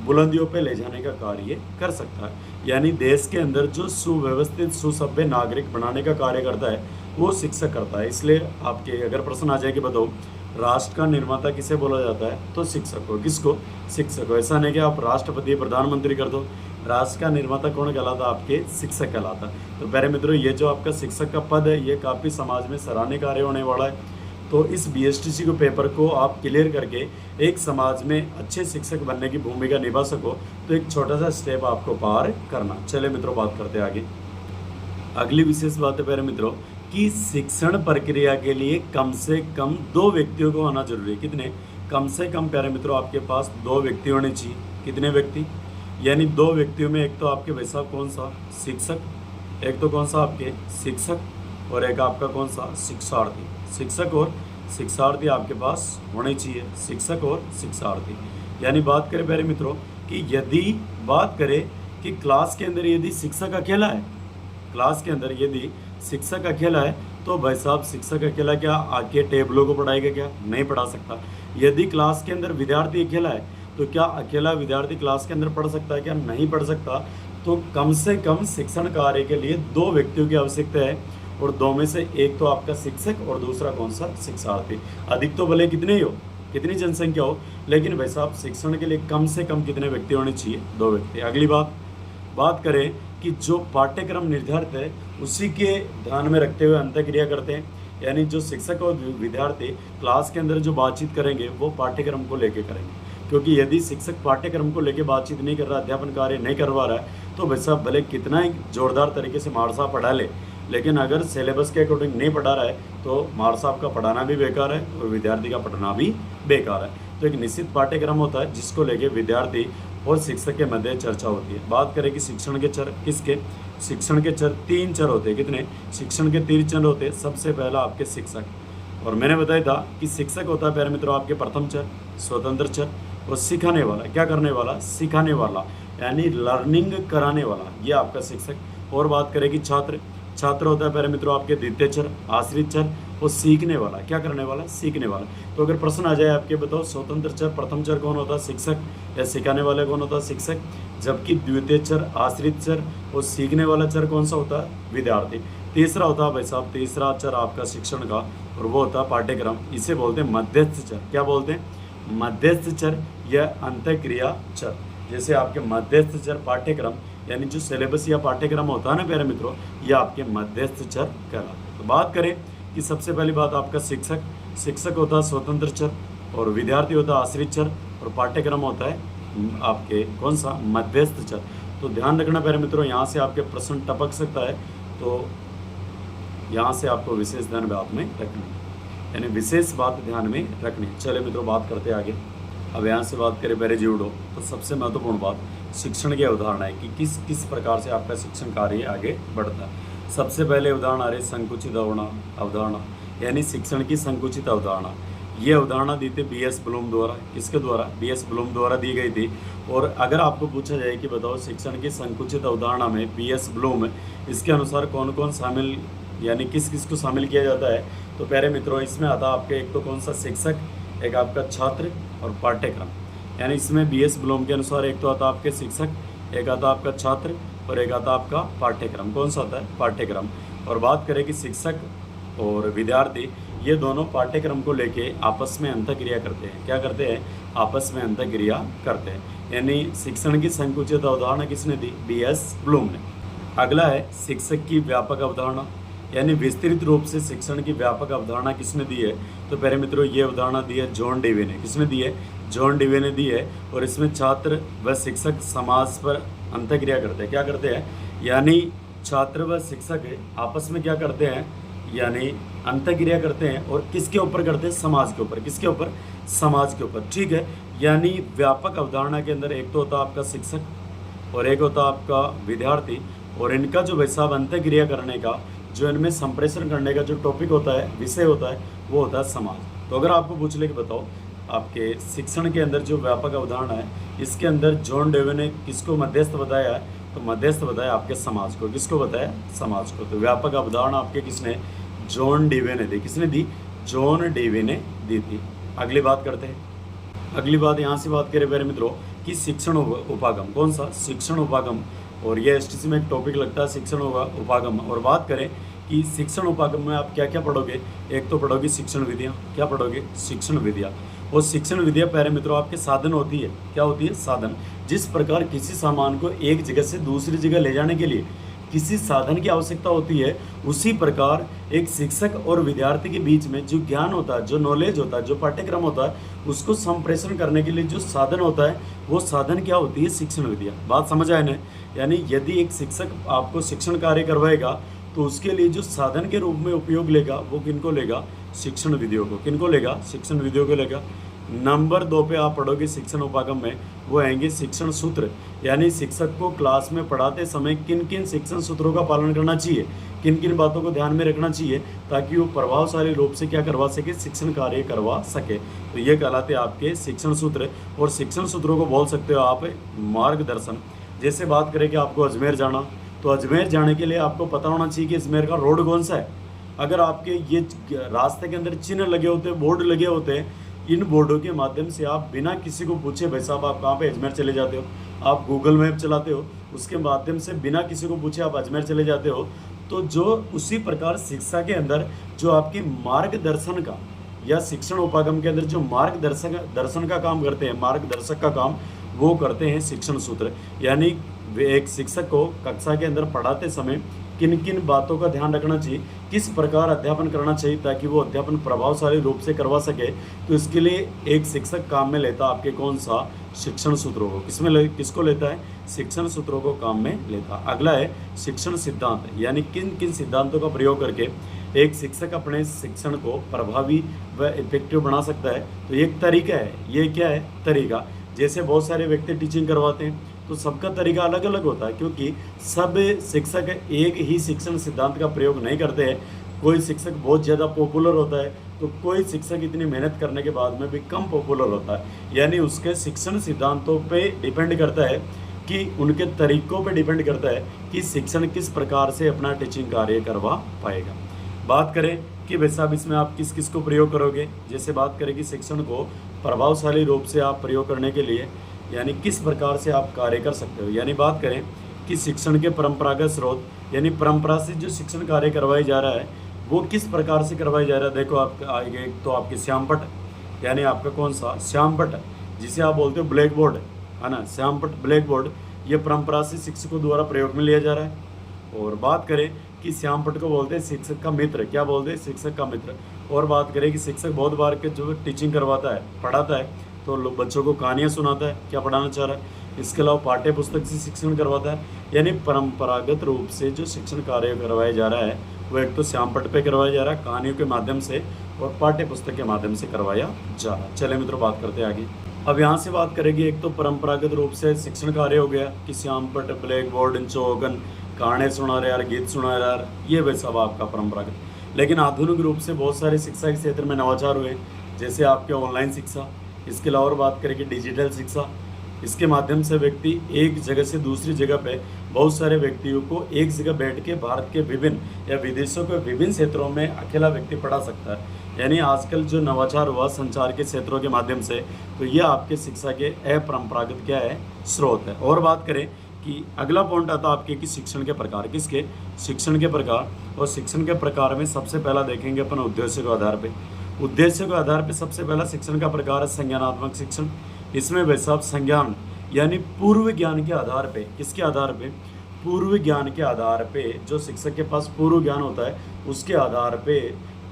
बुलंदियों पे ले जाने का कार्य कर सकता है। यानी देश के अंदर जो सुव्यवस्थित, सुसभ्य नागरिक बनाने का कार्य करता है वो शिक्षक करता है। इसलिए आपके अगर प्रश्न आ जाए कि बताओ राष्ट्र का निर्माता किसे बोला जाता है, तो शिक्षक को। किसको? शिक्षक को। ऐसा नहीं कि आप राष्ट्रपति, प्रधानमंत्री कर दो। राष्ट्र का निर्माता कौन कहलाता? आपके शिक्षक कहलाता। तो प्यारे मित्रों, ये जो आपका शिक्षक का पद है ये काफ़ी समाज में सराहनीय कार्य होने वाला है। तो इस BSTC को पेपर को आप क्लियर करके एक समाज में अच्छे शिक्षक बनने की भूमिका निभा सको, तो एक छोटा सा स्टेप आपको पार करना। चलिए मित्रों, बात करते हैं आगे। अगली विशेष बात है प्यारे मित्रों कि शिक्षण प्रक्रिया के लिए कम से कम 2 व्यक्तियों को आना जरूरी है। कितने? कम से कम प्यारे मित्रों आपके पास 2 व्यक्ति होने चाहिए। कितने व्यक्ति? यानी 2 व्यक्तियों में एक तो आपके भाई साहब कौन सा? शिक्षक। एक तो कौन सा? आपके शिक्षक। और एक आपका कौन सा? शिक्षार्थी। शिक्षक और शिक्षार्थी आपके पास होने चाहिए। शिक्षक और शिक्षार्थी। यानी बात करें प्यारे मित्रों कि यदि बात करें कि क्लास के अंदर यदि शिक्षक अकेला है, क्लास के अंदर यदि शिक्षक अकेला है, तो भाई साहब शिक्षक अकेला क्या आके टेबलों को पढ़ाएगा? क्या नहीं पढ़ा सकता। यदि क्लास के अंदर विद्यार्थी अकेला है, तो क्या अकेला विद्यार्थी क्लास के अंदर पढ़ सकता है? क्या नहीं पढ़ सकता। तो कम से कम शिक्षण कार्य के लिए 2 व्यक्तियों की आवश्यकता है, और 2 में से एक तो आपका शिक्षक और दूसरा कौन सा? शिक्षार्थी। अधिक तो भले कितने ही हो, कितनी जनसंख्या हो, लेकिन भाई साहब शिक्षण के लिए कम से कम कितने व्यक्ति होने चाहिए? 2 व्यक्ति। अगली बात करें कि जो पाठ्यक्रम निर्धारित है उसी के ध्यान में रखते हुए अंतःक्रिया करते हैं, यानी जो शिक्षक और विद्यार्थी क्लास के अंदर जो बातचीत करेंगे वो पाठ्यक्रम को लेके करेंगे। क्योंकि यदि शिक्षक पाठ्यक्रम को लेके बातचीत नहीं कर रहा, अध्यापन कार्य नहीं करवा रहा है, तो वैसा भले कितना ही जोरदार तरीके से मार साहब पढ़ा ले, लेकिन अगर सिलेबस के अकॉर्डिंग नहीं पढ़ा रहा है तो मार साहब का पढ़ाना भी बेकार है और विद्यार्थी का पढ़ना भी बेकार है। तो एक निश्चित पाठ्यक्रम होता है जिसको लेके विद्यार्थी और शिक्षक के मध्य चर्चा होती है। बात करें कि शिक्षण के चर किसके, शिक्षण के चर 3 चर होते हैं। कितने? शिक्षण के 3 चर होते हैं। सबसे पहला आपके शिक्षक, और मैंने बताया था कि शिक्षक होता है प्यारे मित्रों आपके प्रथम चर, स्वतंत्र चर, और सिखाने वाला, क्या करने वाला? सिखाने वाला, यानी लर्निंग कराने वाला, ये आपका शिक्षक। और बात करें कि छात्र, छात्र होता है प्यारे मित्रों आपके द्वितीय चर, आश्रित चर, और सीखने वाला, क्या करने वाला? सीखने वाला। तो अगर प्रश्न आ जाए आपके, बताओ स्वतंत्र चर प्रथम चर कौन होता है? शिक्षक। या सिखाने वाले कौन होता है? शिक्षक। जबकि द्वितीय चर, आश्रित चर और सीखने वाला चर कौन सा होता है? विद्यार्थी। तीसरा होता है भाई साहब, तीसरा चर आपका शिक्षण का, और वो होता है पाठ्यक्रम। इसे बोलते हैं मध्यस्थ चर। क्या बोलते हैं? मध्यस्थ चर या अंतःक्रिया चर। जैसे आपके मध्यस्थ चर पाठ्यक्रम, यानी जो सिलेबस या पाठ्यक्रम होता है ना प्यारे मित्रों, ये आपके मध्यस्थ चर कहलाते हैं। तो बात करें कि सबसे पहली बात आपका शिक्षक, शिक्षक होता है स्वतंत्र चर, और विद्यार्थी होता है आश्रित चर, और पाठ्यक्रम होता है आपके कौन सा? मध्यस्थ चर। तो ध्यान रखना प्यारे मित्रों, यहाँ से आपके प्रश्न टपक सकता है, तो यहाँ से आपको विशेष ध्यान बात में रखनी है, यानी विशेष बात ध्यान में रखनी है। चले मित्रों बात करते हैं आगे। अब यहाँ से बात करें पहले जीवड़ो, तो सबसे महत्वपूर्ण बात शिक्षण की अवधारणा है कि किस किस प्रकार से आपका शिक्षण कार्य आगे बढ़ता है। सबसे पहले उदाहरण आ रही संकुचित अवधारणा, यानी शिक्षण की संकुचित अवधारणा। ये अवधारणा दी थी BS ब्लूम द्वारा। किसके द्वारा? BS ब्लूम द्वारा दी गई थी। और अगर आपको पूछा जाए कि बताओ शिक्षण की संकुचित अवधारणा में BS ब्लूम, इसके अनुसार कौन कौन शामिल, यानी किस किस को शामिल किया जाता है, तो प्यारे मित्रों इसमें आता आपके एक तो कौन सा? शिक्षक, एक आपका छात्र और पाठ्यक्रम। यानी इसमें BS ब्लूम के अनुसार एक तो आता आपके शिक्षक, एक आता आपका छात्र, और एक आता आपका पाठ्यक्रम। कौन सा होता है? पाठ्यक्रम। और बात करें कि शिक्षक और विद्यार्थी ये दोनों पाठ्यक्रम को लेके आपस में अंतःक्रिया करते हैं। क्या करते हैं? आपस में अंतःक्रिया करते हैं। यानी शिक्षण की संकुचित अवधारणा किसने दी? BS ब्लूम ने। अगला है शिक्षक की व्यापक अवधारणा, यानी विस्तृत रूप से शिक्षण की व्यापक अवधारणा किसने दी है? तो प्यारे मित्रों ये अवधारणा दी है जॉन डेवी ने। किसने दी है? जॉन डेवी ने दी है। और इसमें छात्र व शिक्षक समाज पर अंतःक्रिया करते हैं। क्या करते हैं? यानी छात्र व शिक्षक आपस में क्या करते हैं? यानी अंतःक्रिया करते हैं। और किसके ऊपर करते हैं? समाज के ऊपर। किसके ऊपर? समाज के ऊपर। ठीक है। यानी व्यापक अवधारणा के अंदर एक तो होता आपका शिक्षक और एक होता आपका विद्यार्थी, और इनका जो वैसा अंतःक्रिया करने का, जो इनमें संप्रेषण करने का जो टॉपिक होता है, विषय होता है, वो होता है समाज। तो अगर आपको पूछ ले कि बताओ आपके शिक्षण के अंदर जो व्यापक अवधारणा है, इसके अंदर जॉन डेवी ने किसको मध्यस्थ बताया है? तो मध्यस्थ बताया आपके समाज को। किसको बताया? समाज को। तो व्यापक अवधारणा आपके किसने? जॉन डेवी ने दी। किसने दी? जॉन डेवी ने दी थी। अगली बात करते हैं। अगली बात यहाँ से बात करें मेरे मित्रों कि शिक्षण उपागम। कौन सा? शिक्षण उपागम। और ये STC में एक टॉपिक लगता है शिक्षण उपागम। और बात करें कि शिक्षण उपागम में आप क्या क्या पढ़ोगे? एक तो पढ़ोगे शिक्षण विधियाँ। क्या पढ़ोगे? शिक्षण विधियाँ। और शिक्षण विधियाँ प्यारे मित्रों आपके साधन होती है। क्या होती है? साधन। जिस प्रकार किसी सामान को एक जगह से दूसरी जगह ले जाने के लिए किसी साधन की आवश्यकता होती है, उसी प्रकार एक शिक्षक और विद्यार्थी के बीच में जो ज्ञान होता है, जो नॉलेज होता है, जो पाठ्यक्रम होता है, उसको संप्रेषण करने के लिए जो साधन होता है, वो साधन क्या होती है? शिक्षण विधियाँ। बात समझ आए ना? यानी यदि एक शिक्षक आपको शिक्षण कार्य करवाएगा तो उसके लिए जो साधन के रूप में उपयोग लेगा वो किनको लेगा? शिक्षण विधियों को। किनको लेगा? शिक्षण विधियों को लेगा। नंबर 2 पे आप पढ़ोगे शिक्षण उपागम में, वो आएंगे शिक्षण सूत्र। यानी शिक्षक को क्लास में पढ़ाते समय किन किन शिक्षण सूत्रों का पालन करना चाहिए, किन किन बातों को ध्यान में रखना चाहिए ताकि वो प्रभावशाली रूप से क्या करवा सके? शिक्षण कार्य करवा सके। तो ये कहलाते हैं आपके शिक्षण सूत्र। और शिक्षण सूत्रों को बोल सकते हो आप मार्गदर्शन। जैसे बात करें कि आपको अजमेर जाना, तो अजमेर जाने के लिए आपको पता होना चाहिए कि अजमेर का रोड कौन सा है। अगर आपके ये रास्ते के अंदर चिन्ह लगे होते हैं, बोर्ड लगे होते हैं, इन बोर्डों के माध्यम से आप बिना किसी को पूछे, भाई साहब आप कहाँ पे अजमेर चले जाते हो, आप गूगल मैप चलाते हो, उसके माध्यम से बिना किसी को पूछे आप अजमेर चले जाते हो। तो जो उसी प्रकार शिक्षा के अंदर जो आपकी मार्गदर्शन का या शिक्षण उपागम के अंदर जो दर्शन का काम करते हैं, मार्गदर्शक का काम, वो करते हैं शिक्षण सूत्र। यानी वे एक शिक्षक को कक्षा के अंदर पढ़ाते समय किन किन बातों का ध्यान रखना चाहिए, किस प्रकार अध्यापन करना चाहिए ताकि वो अध्यापन प्रभावशाली रूप से करवा सके, तो इसके लिए एक शिक्षक काम में लेता आपके कौन सा, शिक्षण सूत्रों को। किसको लेता है, शिक्षण सूत्रों को काम में लेता। अगला है शिक्षण सिद्धांत, यानी किन किन सिद्धांतों का प्रयोग करके एक शिक्षक अपने शिक्षण को प्रभावी व इफेक्टिव बना सकता है। तो एक तरीका है, ये क्या है, तरीका। जैसे बहुत सारे व्यक्ति टीचिंग करवाते हैं तो सबका तरीका अलग अलग होता है, क्योंकि सब शिक्षक एक ही शिक्षण सिद्धांत का प्रयोग नहीं करते हैं। कोई शिक्षक बहुत ज़्यादा पॉपुलर होता है तो कोई शिक्षक इतनी मेहनत करने के बाद में भी कम पॉपुलर होता है। यानी उसके शिक्षण सिद्धांतों पे डिपेंड करता है, कि उनके तरीकों पे डिपेंड करता है कि शिक्षण किस प्रकार से अपना टीचिंग कार्य करवा पाएगा। बात करें कि भाई साहब इसमें आप किस किस को प्रयोग करोगे, जैसे बात करें कि शिक्षण को प्रभावशाली रूप से आप प्रयोग करने के लिए यानी किस प्रकार से आप कार्य कर सकते हो। यानी बात करें कि शिक्षण के परंपरागत स्रोत, यानी परंपरा से जो शिक्षण कार्य करवाया जा रहा है वो किस प्रकार से करवाया जा रहा है। देखो आप आएंगे तो आपके श्यामपट, यानी आपका कौन सा, श्यामपट, जिसे आप बोलते हो ब्लैक बोर्ड, है ना, श्यामपट ब्लैक बोर्ड, ये परंपरा से शिक्षकों द्वारा प्रयोग में लिया जा रहा है। और बात करें कि श्यामपट को बोलते हैं शिक्षक का मित्र, क्या बोलते हैं, शिक्षक का मित्र। और बात करें कि शिक्षक बहुत बार के जो टीचिंग करवाता है, पढ़ाता है, तो बच्चों को कहानियाँ सुनाता है, क्या पढ़ाना चाह रहा है। इसके अलावा पाठ्य पुस्तक से शिक्षण करवाता है। यानी परंपरागत रूप से जो शिक्षण कार्य करवाया जा रहा है वो एक तो श्यामपट पे करवाया जा रहा है, कहानियों के माध्यम से, और पाठ्य पुस्तक के माध्यम से करवाया जा रहा है। चले मित्रों बात करते हैं आगे। अब यहाँ से बात करेंगे, एक तो परंपरागत रूप से शिक्षण कार्य हो गया कि श्यामपट, ब्लैक बोर्ड, चौगन, कहानी सुना रहे यार, गीत सुना रहे यार, ये वैसा सब आपका परंपरागत। लेकिन आधुनिक रूप से बहुत सारे शिक्षा के क्षेत्र में नवाचार हुए, जैसे आपके ऑनलाइन शिक्षा। इसके अलावा बात करें कि डिजिटल शिक्षा, इसके माध्यम से व्यक्ति एक जगह से दूसरी जगह पे बहुत सारे व्यक्तियों को एक जगह बैठ के भारत के विभिन्न या विदेशों के विभिन्न क्षेत्रों में अकेला व्यक्ति पढ़ा सकता है। यानी आजकल जो नवाचार हुआ संचार के क्षेत्रों के माध्यम से, तो यह आपके शिक्षा के अपरंपरागत क्या है, स्रोत है। और बात करें कि अगला पॉइंट आता है आपके कि शिक्षण के प्रकार, किसके, शिक्षण के प्रकार। और शिक्षण के प्रकार में सबसे पहला देखेंगे अपन उद्देश्य के आधार पे। उद्देश्य के आधार पे सबसे पहला शिक्षण का प्रकार है संज्ञानात्मक शिक्षण। इसमें वैसा संज्ञान यानी पूर्व ज्ञान के आधार पे, किसके आधार पे, पूर्व ज्ञान के आधार पे, जो शिक्षक के पास पूर्व ज्ञान होता है उसके आधार पे,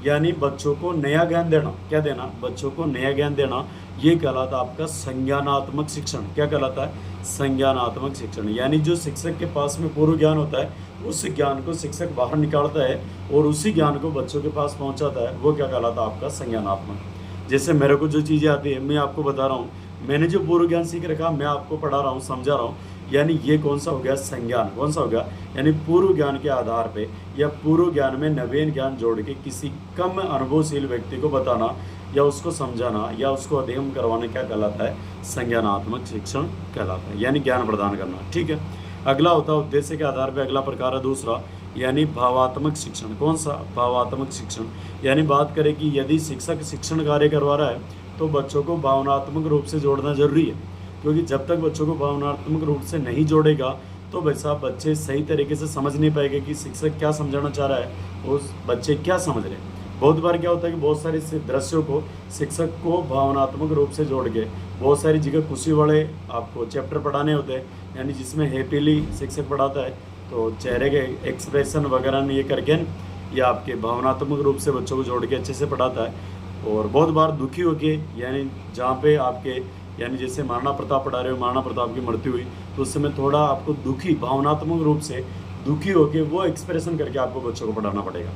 यानी बच्चों को नया ज्ञान देना, क्या देना, बच्चों को नया ज्ञान देना, ये कहलाता आपका संज्ञानात्मक शिक्षण। क्या कहलाता है, संज्ञानात्मक शिक्षण। यानी जो शिक्षक के पास में पूर्व ज्ञान होता है उस ज्ञान को शिक्षक बाहर निकालता है और उसी ज्ञान को बच्चों के पास पहुंचाता है, वो क्या कहलाता है आपका संज्ञानात्मक। जैसे मेरे को जो चीज़ें आती है मैं आपको बता रहा हूँ, मैंने जो पूर्व ज्ञान सीख रखा मैं आपको पढ़ा रहा हूँ, समझा रहा हूँ, यानी ये कौन सा हो गया, संज्ञान। कौन सा हो गया, यानी पूर्व ज्ञान के आधार पे या पूर्व ज्ञान में नवीन ज्ञान जोड़ के किसी कम अनुभवशील व्यक्ति को बताना या उसको समझाना या उसको अध्ययन करवाना क्या कहलाता है, संज्ञानात्मक शिक्षण कहलाता है, यानी ज्ञान प्रदान करना। ठीक है। अगला होता है उद्देश्य के आधार पर, अगला प्रकार है दूसरा, यानी भावात्मक शिक्षण। कौन सा, भावात्मक शिक्षण। यानी बात करें कि यदि शिक्षक शिक्षण कार्य करवा रहा है तो बच्चों को भावनात्मक रूप से जोड़ना जरूरी है, क्योंकि जब तक बच्चों को भावनात्मक रूप से नहीं जोड़ेगा तो वैसा बच्चे सही तरीके से समझ नहीं पाएंगे कि शिक्षक क्या समझाना चाह रहा है, उस बच्चे क्या समझ रहे हैं। बहुत बार क्या होता है कि बहुत सारे दृश्यों को शिक्षक को भावनात्मक रूप से जोड़ के, बहुत सारी जगह खुशी वाले आपको चैप्टर पढ़ाने होते हैं, यानी जिसमें हैप्पीली शिक्षक पढ़ाता है तो चेहरे के एक्सप्रेशन वगैरह ये करके या आपके भावनात्मक रूप से बच्चों को जोड़ के अच्छे से पढ़ाता है। और बहुत बार दुखी होके, यानी जहाँ पे आपके, यानी जैसे महाराणा प्रताप पढ़ा रहे हो, महाराणा प्रताप की मृत्यु हुई तो उस समय थोड़ा आपको दुखी, भावनात्मक रूप से दुखी होके वो एक्सप्रेशन करके आपको बच्चों को पढ़ाना पड़ेगा।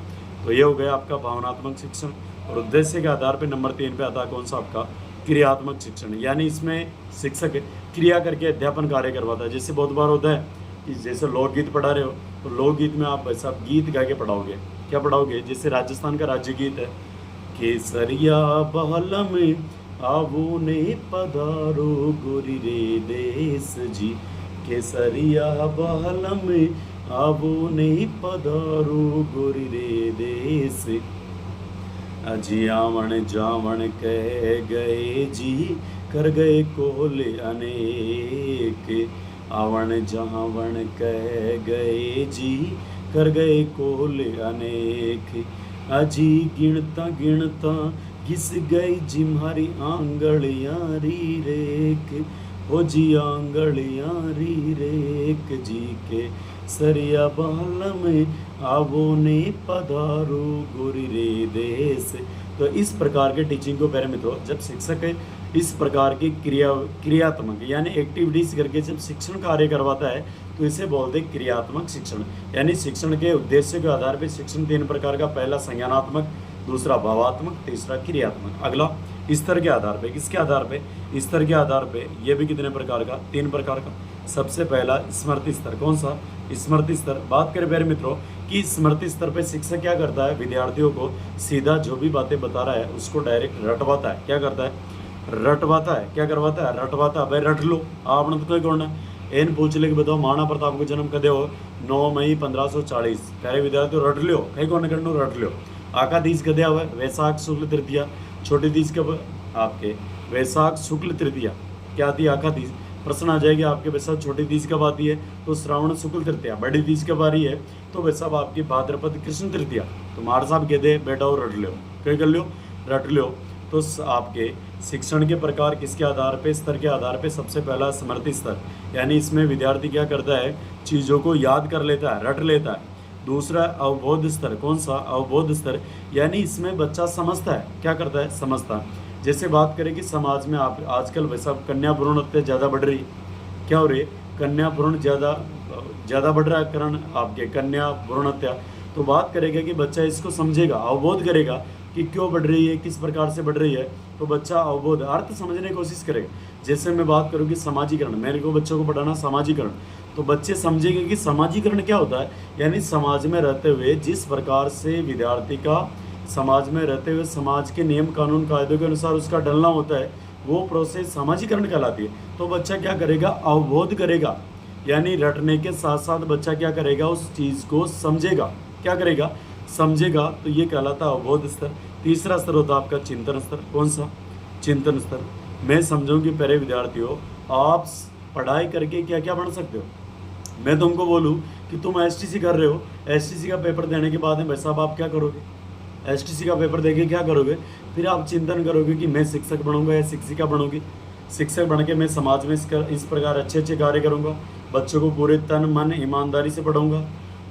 तो ये हो गया आपका भावनात्मक शिक्षण। और उद्देश्य के आधार पर नंबर 3 पे आता है कौन सा, आपका क्रियात्मक शिक्षण। यानी इसमें शिक्षक क्रिया करके अध्यापन कार्य करवाता है। जैसे बहुत बार होता है कि जैसे लोकगीत पढ़ा रहे हो तो लोकगीत में आप वैसा गीत गा के पढ़ाओगे, क्या पढ़ाओगे, जैसे राजस्थान का राज्य गीत है, केसरिया बहलम आवो ने पधारो गोरी रे देश जी, केसरिया बहलम आवो ने पधारो गोरी रे देश, अजी आवण जावण कह गए जी, कर गए कोल अनेक, आवण जावण कह गए जी, कर गए कोल अनेक, अजी गिणता गिणता घिस गई जिम्हारी आंगड़ियाँ री रेख, हो जी आंगड़ियाँ री रेक जी के सरिया बाल में आवो ने पधारो गोरी रे देश। तो इस प्रकार के टीचिंग को प्यारे मित्रों, जब शिक्षक इस प्रकार की क्रियात्मक यानी एक्टिविटीज करके जब शिक्षण कार्य करवाता है तो इसे बोलते हैं क्रियात्मक शिक्षण। यानी शिक्षण के उद्देश्य के आधार पर शिक्षण 3 प्रकार का, पहला संज्ञानात्मक, दूसरा भावात्मक, तीसरा क्रियात्मक। अगला स्तर के आधार पे, किसके आधार पे? स्तर के आधार पे। ये भी कितने प्रकार का? 3 प्रकार का। सबसे पहला स्मृति स्तर। कौन सा? स्मृति स्तर। बात करें प्यारे मित्रों कि स्मृति स्तर पे शिक्षक क्या करता है? विद्यार्थियों को सीधा जो भी बातें बता रहा है उसको डायरेक्ट रटवाता है। क्या करता है? रटवाता है। क्या करवाता है? रटवाता है। भाई रट लो, आपने तो कोई कौन है एन पूछ ले कि बताओ महाराणा प्रताप को जन्म कदे हो? 9 मई 1540। प्यारे विद्यार्थियों रट लो, कहीं कौन करनो रट लो। आका तीज कदे हुआ? वैशाख शुक्ल तृतीया। छोटी तीज कब? आपके वैशाख शुक्ल तृतीया। क्या आती है? आका तीज। प्रश्न आ जाएगा आपके वैसा छोटी तीज कब आती है? तो श्रावण शुक्ल तृतीया। बड़ी तीज कब आ रही है? तो वैसा आपकी भाद्रपद कृष्ण तृतीया। तो मार साहब कह दे बेटा और रट लो, क्या कर लो? रट लो। तो आपके शिक्षण के प्रकार किसके आधार पे? स्तर के आधार पे। सबसे पहला स्मृति स्तर, यानी इसमें विद्यार्थी क्या करता है? चीज़ों को याद कर लेता है, रट लेता है। दूसरा अवबोध स्तर। कौन सा? अवबोध स्तर, यानी इसमें बच्चा समझता है। क्या करता है? समझता है। जैसे बात करें कि समाज में आप आजकल वैसा कन्या भ्रूण हत्या ज़्यादा बढ़ रही। क्या हो रही है? कन्या भ्रूण ज़्यादा बढ़ रहा है कारण आपके कन्या भ्रूण हत्या। तो बात करेगा कि बच्चा इसको समझेगा, अवबोध करेगा कि क्यों बढ़ रही है, किस प्रकार से बढ़ रही है। तो बच्चा अवबोध अर्थ समझने की कोशिश करेगा। जैसे मैं बात करूँ कि समाजीकरण, मेरे को बच्चों को पढ़ाना समाजीकरण, तो बच्चे समझेंगे कि समाजीकरण क्या होता है। यानी समाज में रहते हुए जिस प्रकार से विद्यार्थी का समाज में रहते हुए समाज के नियम कानून कायदों के अनुसार उसका ढलना होता है, वो प्रोसेस समाजीकरण कहलाती है। तो बच्चा क्या करेगा? अवबोध करेगा। यानी रटने के साथ साथ बच्चा क्या करेगा? उस चीज़ को समझेगा। क्या करेगा? समझेगा। तो ये कहलाता है अवबोध स्तर। तीसरा स्तर होता है आपका चिंतन स्तर। कौन सा? चिंतन स्तर। मैं समझूँ कि प्यारे विद्यार्थियों, आप पढ़ाई करके क्या क्या बन सकते हो। मैं तुमको बोलूँ कि तुम एसटीसी कर रहे हो, एसटीसी का पेपर देने के बाद में भाई साहब आप क्या करोगे? एसटीसी का पेपर देके क्या करोगे? फिर आप चिंतन करोगे कि मैं शिक्षक बनूंगा या शिक्षिका बनूंगी। शिक्षक बन के मैं समाज में इस प्रकार अच्छे अच्छे कार्य करूंगा, बच्चों को पूरे तन मन ईमानदारी से पढ़ाऊंगा,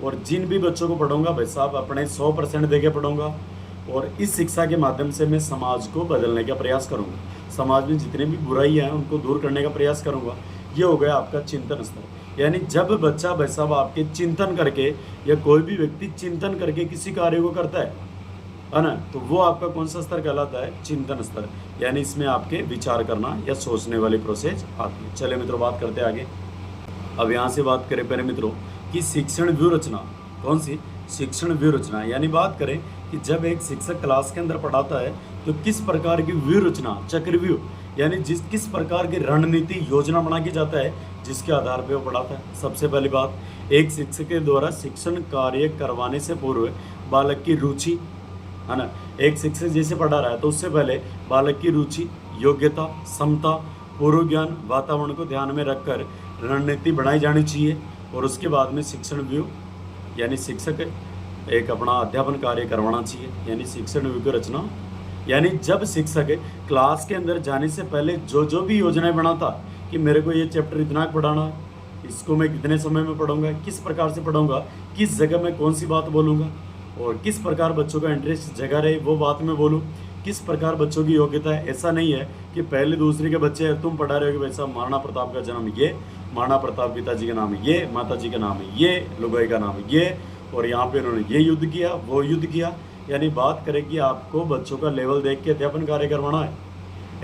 और जिन भी बच्चों को पढ़ाऊंगा भाई साहब अपने 100% दे के पढ़ाऊंगा, और इस शिक्षा के माध्यम से मैं समाज को बदलने का प्रयास करूंगा। समाज में जितने भी बुराइयाँ हैं उनको दूर करने का प्रयास करूंगा। ये हो गया आपका चिंतन स्तर। यानी जब बच्चा भाई साहब आपके चिंतन करके या कोई भी व्यक्ति चिंतन करके किसी कार्य को करता है ना, तो वो आपका कौन सा स्तर कहलाता है? चिंतन स्तर। यानी इसमें आपके विचार करना या सोचने वाली प्रोसेस आती है। चलिए मित्रों बात करते हैं आगे। अब यहाँ से बात करें पहले मित्रों कि शिक्षण व्यूह रचना। कौन सी? शिक्षण व्यूह रचना। यानी बात करें कि जब एक शिक्षक क्लास के अंदर पढ़ाता है तो किस प्रकार की व्यूह रचना, चक्रव्यूह, यानी किस प्रकार की रणनीति योजना बना के जाता है जिसके आधार पर वो पढ़ाता है। सबसे पहली बात, एक शिक्षक के द्वारा शिक्षण कार्य करवाने से पूर्व बालक की रुचि, है ना, एक शिक्षक जैसे पढ़ा रहा है तो उससे पहले बालक की रुचि, योग्यता, क्षमता, पूर्व ज्ञान, वातावरण को ध्यान में रखकर रणनीति बनाई जानी चाहिए। और उसके बाद में शिक्षण व्यूह यानी शिक्षक एक अपना अध्यापन कार्य करवाना चाहिए। यानी शिक्षण व्यूह की रचना, यानी जब शिक्षक क्लास के अंदर जाने से पहले जो भी योजनाएं बनाता कि मेरे को ये चैप्टर इतना पढ़ाना है, इसको मैं कितने समय में पढ़ूंगा, किस प्रकार से पढ़ूंगा, किस जगह में कौन सी बात बोलूँगा, और किस प्रकार बच्चों का इंटरेस्ट जगा रहे वो बात मैं बोलूँ, किस प्रकार बच्चों की योग्यता है। ऐसा नहीं है कि पहले दूसरे के बच्चे तुम पढ़ा रहे हो कि वैसा महाराणा प्रताप का जन्म ये, महाराणा प्रताप पिताजी का नाम है ये, माता जी का नाम है ये, लुगाई का नाम है ये, और यहाँ पे उन्होंने ये युद्ध किया, वो युद्ध किया। यानी बात करें कि आपको बच्चों का लेवल देख के अध्यापन कार्य करवाना है।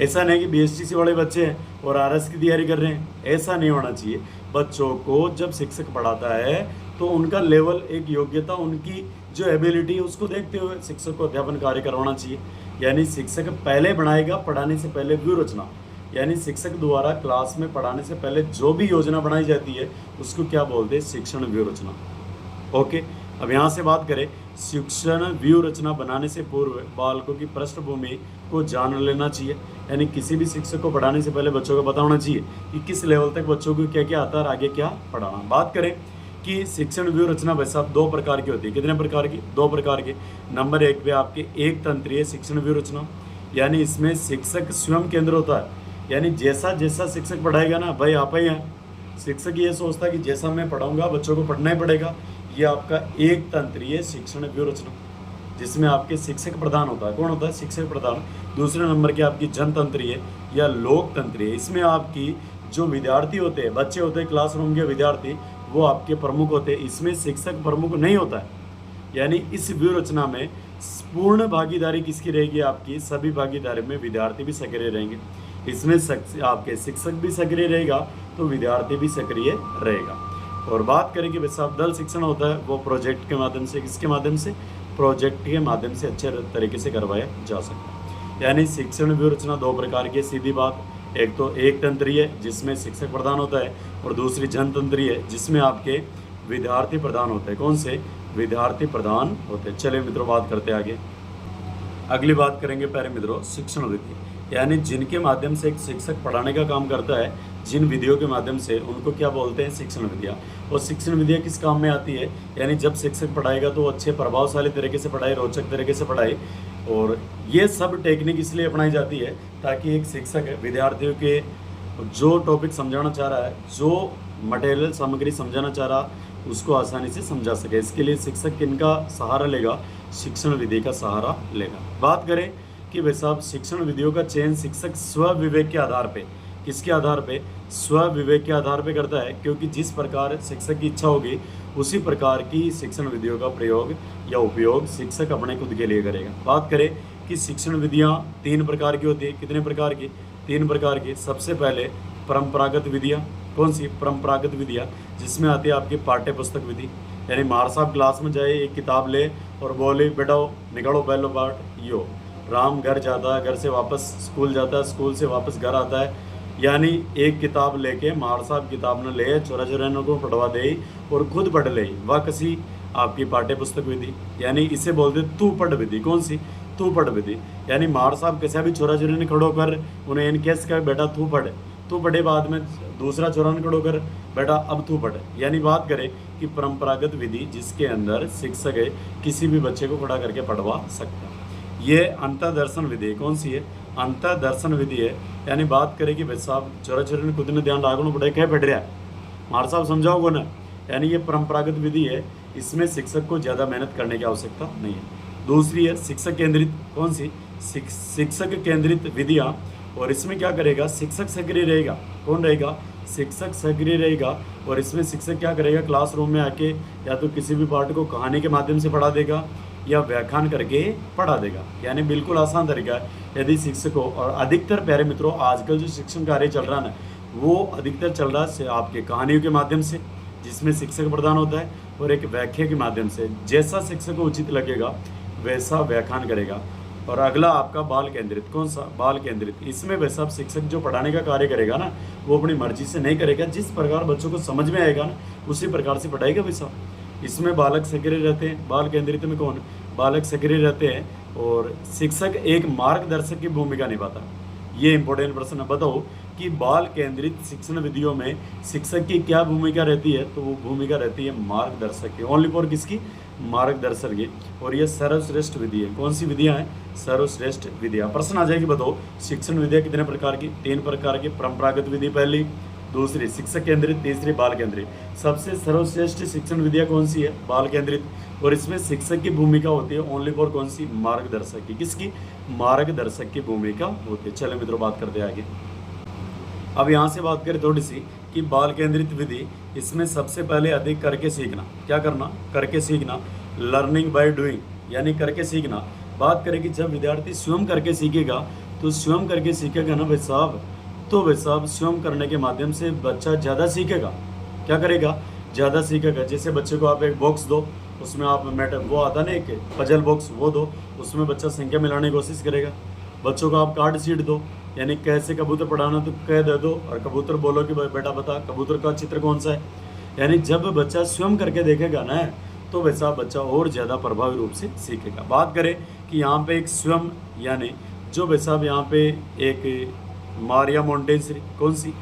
ऐसा नहीं कि बीएसटीसी वाले बच्चे हैं और आरएस की तैयारी कर रहे हैं, ऐसा नहीं होना चाहिए। बच्चों को जब शिक्षक पढ़ाता है तो उनका लेवल, एक योग्यता, उनकी जो एबिलिटी है उसको देखते हुए शिक्षक को अध्यापन कार्य करवाना चाहिए। यानी शिक्षक पहले बनाएगा पढ़ाने से पहले व्यूह रचना, यानी शिक्षक द्वारा क्लास में पढ़ाने से पहले जो भी योजना बनाई जाती है उसको क्या बोलते हैं? शिक्षण व्यूह रचना। ओके, अब यहाँ से बात करें, शिक्षण व्यूह रचना बनाने से पूर्व बालकों की पृष्ठभूमि को जान लेना चाहिए। यानी किसी भी शिक्षक को पढ़ाने से पहले बच्चों को पता होना चाहिए कि किस लेवल तक बच्चों को क्या क्या आता है और आगे क्या पढ़ाना। बात करें कि शिक्षण व्यूह रचना भाई साहब 2 प्रकार की होती है। कितने प्रकार की? 2 प्रकार के। नंबर 1 पे आपके एक तंत्रीय शिक्षण व्यूह रचना, यानी इसमें शिक्षक स्वयं केंद्र होता है। यानी जैसा जैसा शिक्षक पढ़ाएगा ना भाई, आप ही हैं। शिक्षक ये सोचता है कि जैसा मैं पढ़ाऊंगा बच्चों को पढ़ना ही पड़ेगा। ये आपका एक तंत्रीय शिक्षण व्यूहरचना, जिसमें आपके शिक्षक प्रधान होता है। कौन होता है? शिक्षक प्रधान। दूसरे नंबर की आपकी जनतंत्रीय या लोकतंत्रीय। इसमें आपकी जो विद्यार्थी होते हैं, बच्चे होते हैं, क्लासरूम के विद्यार्थी, वो आपके प्रमुख होते हैं। इसमें शिक्षक प्रमुख नहीं होता है। यानी इस व्यूहरचना में पूर्ण भागीदारी किसकी रहेगी? आपकी सभी भागीदारी में विद्यार्थी भी सक्रिय रहेंगे। इसमें आपके शिक्षक भी सक्रिय रहेगा तो विद्यार्थी भी सक्रिय रहेगा। और बात करें कि वैसा दल शिक्षण होता है, वो प्रोजेक्ट के माध्यम से, किसके माध्यम से? प्रोजेक्ट के माध्यम से अच्छे तरीके से करवाया जा सकता है। यानी शिक्षण व्यूहरचना दो प्रकार की, सीधी बात। एक तो एक तंत्रीय जिसमें शिक्षक प्रधान होता है, और दूसरी जनतंत्रीय जिसमें आपके विद्यार्थी प्रधान होते हैं। कौन से? विद्यार्थी प्रधान होते हैं। चलिए मित्रों, बात करते हैं आगे। अगली बात करेंगे प्यारे मित्रों शिक्षण विधि, यानी जिनके माध्यम से एक शिक्षक पढ़ाने का काम करता है, जिन विधियों के माध्यम से, उनको क्या बोलते हैं? शिक्षण विधियाँ। और शिक्षण विधियाँ किस काम में आती है? यानी जब शिक्षक पढ़ाएगा तो अच्छे प्रभावशाली तरीके से पढ़ाए, रोचक तरीके से पढ़ाए। और ये सब टेक्निक इसलिए अपनाई जाती है ताकि एक शिक्षक विद्यार्थियों के जो टॉपिक समझाना चाह रहा है, जो मटेरियल सामग्री समझाना चाह रहा, उसको आसानी से समझा सके। इसके लिए शिक्षक किनका सहारा लेगा? शिक्षण विधि का सहारा लेगा। बात करें कि भाई साहब शिक्षण विधियों का चयन शिक्षक स्व विवेक के आधार पे, किसके आधार पे? स्व विवेक के आधार पे करता है, क्योंकि जिस प्रकार शिक्षक की इच्छा होगी उसी प्रकार की शिक्षण विधियों का प्रयोग या उपयोग शिक्षक अपने खुद के लिए करेगा। बात करें कि शिक्षण विधियाँ 3 प्रकार की होती है। कितने प्रकार की? 3 प्रकार की। सबसे पहले परंपरागत विधियाँ। कौन सी? परंपरागत विधियाँ, जिसमें आती है आपकी पाठ्य पुस्तक विधि। यानी मार साहब क्लास में जाए, एक किताब ले और बोले बेटा निकालो पहलो पाठ यो। राम घर जाता है, घर से वापस स्कूल जाता है, स्कूल से वापस घर आता है। यानी एक किताब लेके मार साहब किताब न ले, छोरा छोरानों को पढ़वा दे और खुद पढ़ ले, वह किसी आपकी पाठ्य पुस्तक विधि। यानी इसे बोलते तू पढ़ विधि। कौन सी? तू पढ़ विधि। यानी मार साहब कैसा भी छोरा छोरी ने खड़ो कर उन्हें इन कैस कर बेटा तू पढ़, तू पढ़े, बाद में दूसरा छोरा ने खड़ो कर बेटा अब तू पढ़। यानी बात करें कि परंपरागत विधि जिसके अंदर शिक्षक है किसी भी बच्चे को खड़ा करके पढ़वा सकता है। ये अंतर्दर्शन विधि। कौन सी है? अंतर्दर्शन विधि है। यानी बात करें कि भाई साहब छोरा छोरी ने खुद ने ध्यान रखना पड़े, क्या पढ़ रहा है, मार साहब समझाओगे ना। यानी ये परंपरागत विधि है, इसमें शिक्षक को ज़्यादा मेहनत करने की आवश्यकता नहीं है। दूसरी है शिक्षक केंद्रित। कौन सी? शिक्षक केंद्रित विधियाँ। और इसमें क्या करेगा? शिक्षक सक्रिय रहेगा। कौन रहेगा? शिक्षक सक्रिय रहेगा। और इसमें शिक्षक क्या करेगा? क्लासरूम में आके या तो किसी भी पाठ को कहानी के माध्यम से पढ़ा देगा या व्याख्यान करके पढ़ा देगा। यानी बिल्कुल आसान तरीका है। यदि शिक्षकों और अधिकतर प्यारे मित्रों आजकल जो शिक्षण कार्य चल रहा है ना, वो अधिकतर चल रहा है आपके कहानियों के माध्यम से, जिसमें शिक्षक प्रदान होता है, और एक व्याख्या के माध्यम से। जैसा शिक्षक को उचित लगेगा वैसा व्याख्यान करेगा। और अगला आपका बाल केंद्रित। कौन सा? बाल केंद्रित। इसमें वैसा शिक्षक जो पढ़ाने का कार्य करेगा ना, वो अपनी मर्जी से नहीं करेगा, जिस प्रकार बच्चों को समझ में आएगा ना उसी प्रकार से पढ़ाएगा वैसा। इसमें बालक सक्रिय रहते हैं। बाल केंद्रित में कौन? बालक सक्रिय रहते हैं। और शिक्षक एक मार्गदर्शक की भूमिका निभाता है। ये इंपॉर्टेंट प्रश्न है। बताओ कि बाल केंद्रित शिक्षण विधियों में शिक्षक की क्या भूमिका रहती है? तो वो भूमिका रहती है मार्गदर्शक की। ओनली फॉर किसकी? मार्गदर्शक की। और ये सर्वश्रेष्ठ विधि है। कौन सी विधियाँ हैं? सर्वश्रेष्ठ विधियाँ। प्रश्न आ जाएगी, बताओ शिक्षण विधियाँ कितने प्रकार की? 3 प्रकार की। परंपरागत विधि पहली, दूसरी शिक्षक केंद्रित, तीसरी बाल केंद्रित। सबसे सर्वश्रेष्ठ शिक्षण विधियाँ कौन सी है? बाल केंद्रित। और इसमें शिक्षक की भूमिका होती है ओनली फॉर कौन सी? मार्गदर्शक की। किसकी? मार्गदर्शक की भूमिका होती है। चले मित्रों, बात करते हैं आगे। अब यहाँ से बात करें थोड़ी सी कि बाल केंद्रित विधि, इसमें सबसे पहले अधिक करके सीखना। क्या करना? करके सीखना। लर्निंग बाय डूइंग, यानी करके सीखना। बात करें कि जब विद्यार्थी स्वयं करके सीखेगा तो स्वयं करके सीखेगा ना भाई साहब, तो भाई साहब स्वयं करने के माध्यम से बच्चा ज़्यादा सीखेगा। क्या करेगा? ज़्यादा सीखेगा। जैसे बच्चे को आप एक बॉक्स दो, उसमें आप वो आता ना एक पजल बॉक्स, वो दो, उसमें बच्चा संख्या मिलाने की कोशिश करेगा। बच्चों को आप कार्ड शीट दो, यानी कैसे कबूतर पढ़ाना तो कह दे दो, और कबूतर बोलो कि बेटा बता कबूतर का चित्र कौन सा है। यानी जब बच्चा स्वयं करके देखेगा ना, तो वैसा बच्चा और ज़्यादा प्रभावी रूप से सीखेगा। बात करें कि यहाँ पे एक स्वयं, यानी जो भाई साहब यहाँ पे एक मारिया मोंटेसरी। कौन सी?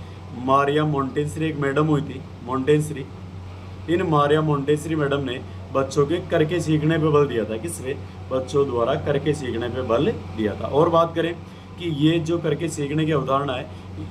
मारिया मोंटेसरी एक मैडम हुई थी, मोंटेसरी। इन मारिया मोंटेसरी मैडम ने बच्चों के करके सीखने पे बल दिया था। किसने? बच्चों द्वारा करके सीखने पे बल दिया था। और बात करें कि ये जो करके सीखने की अवधारणा है,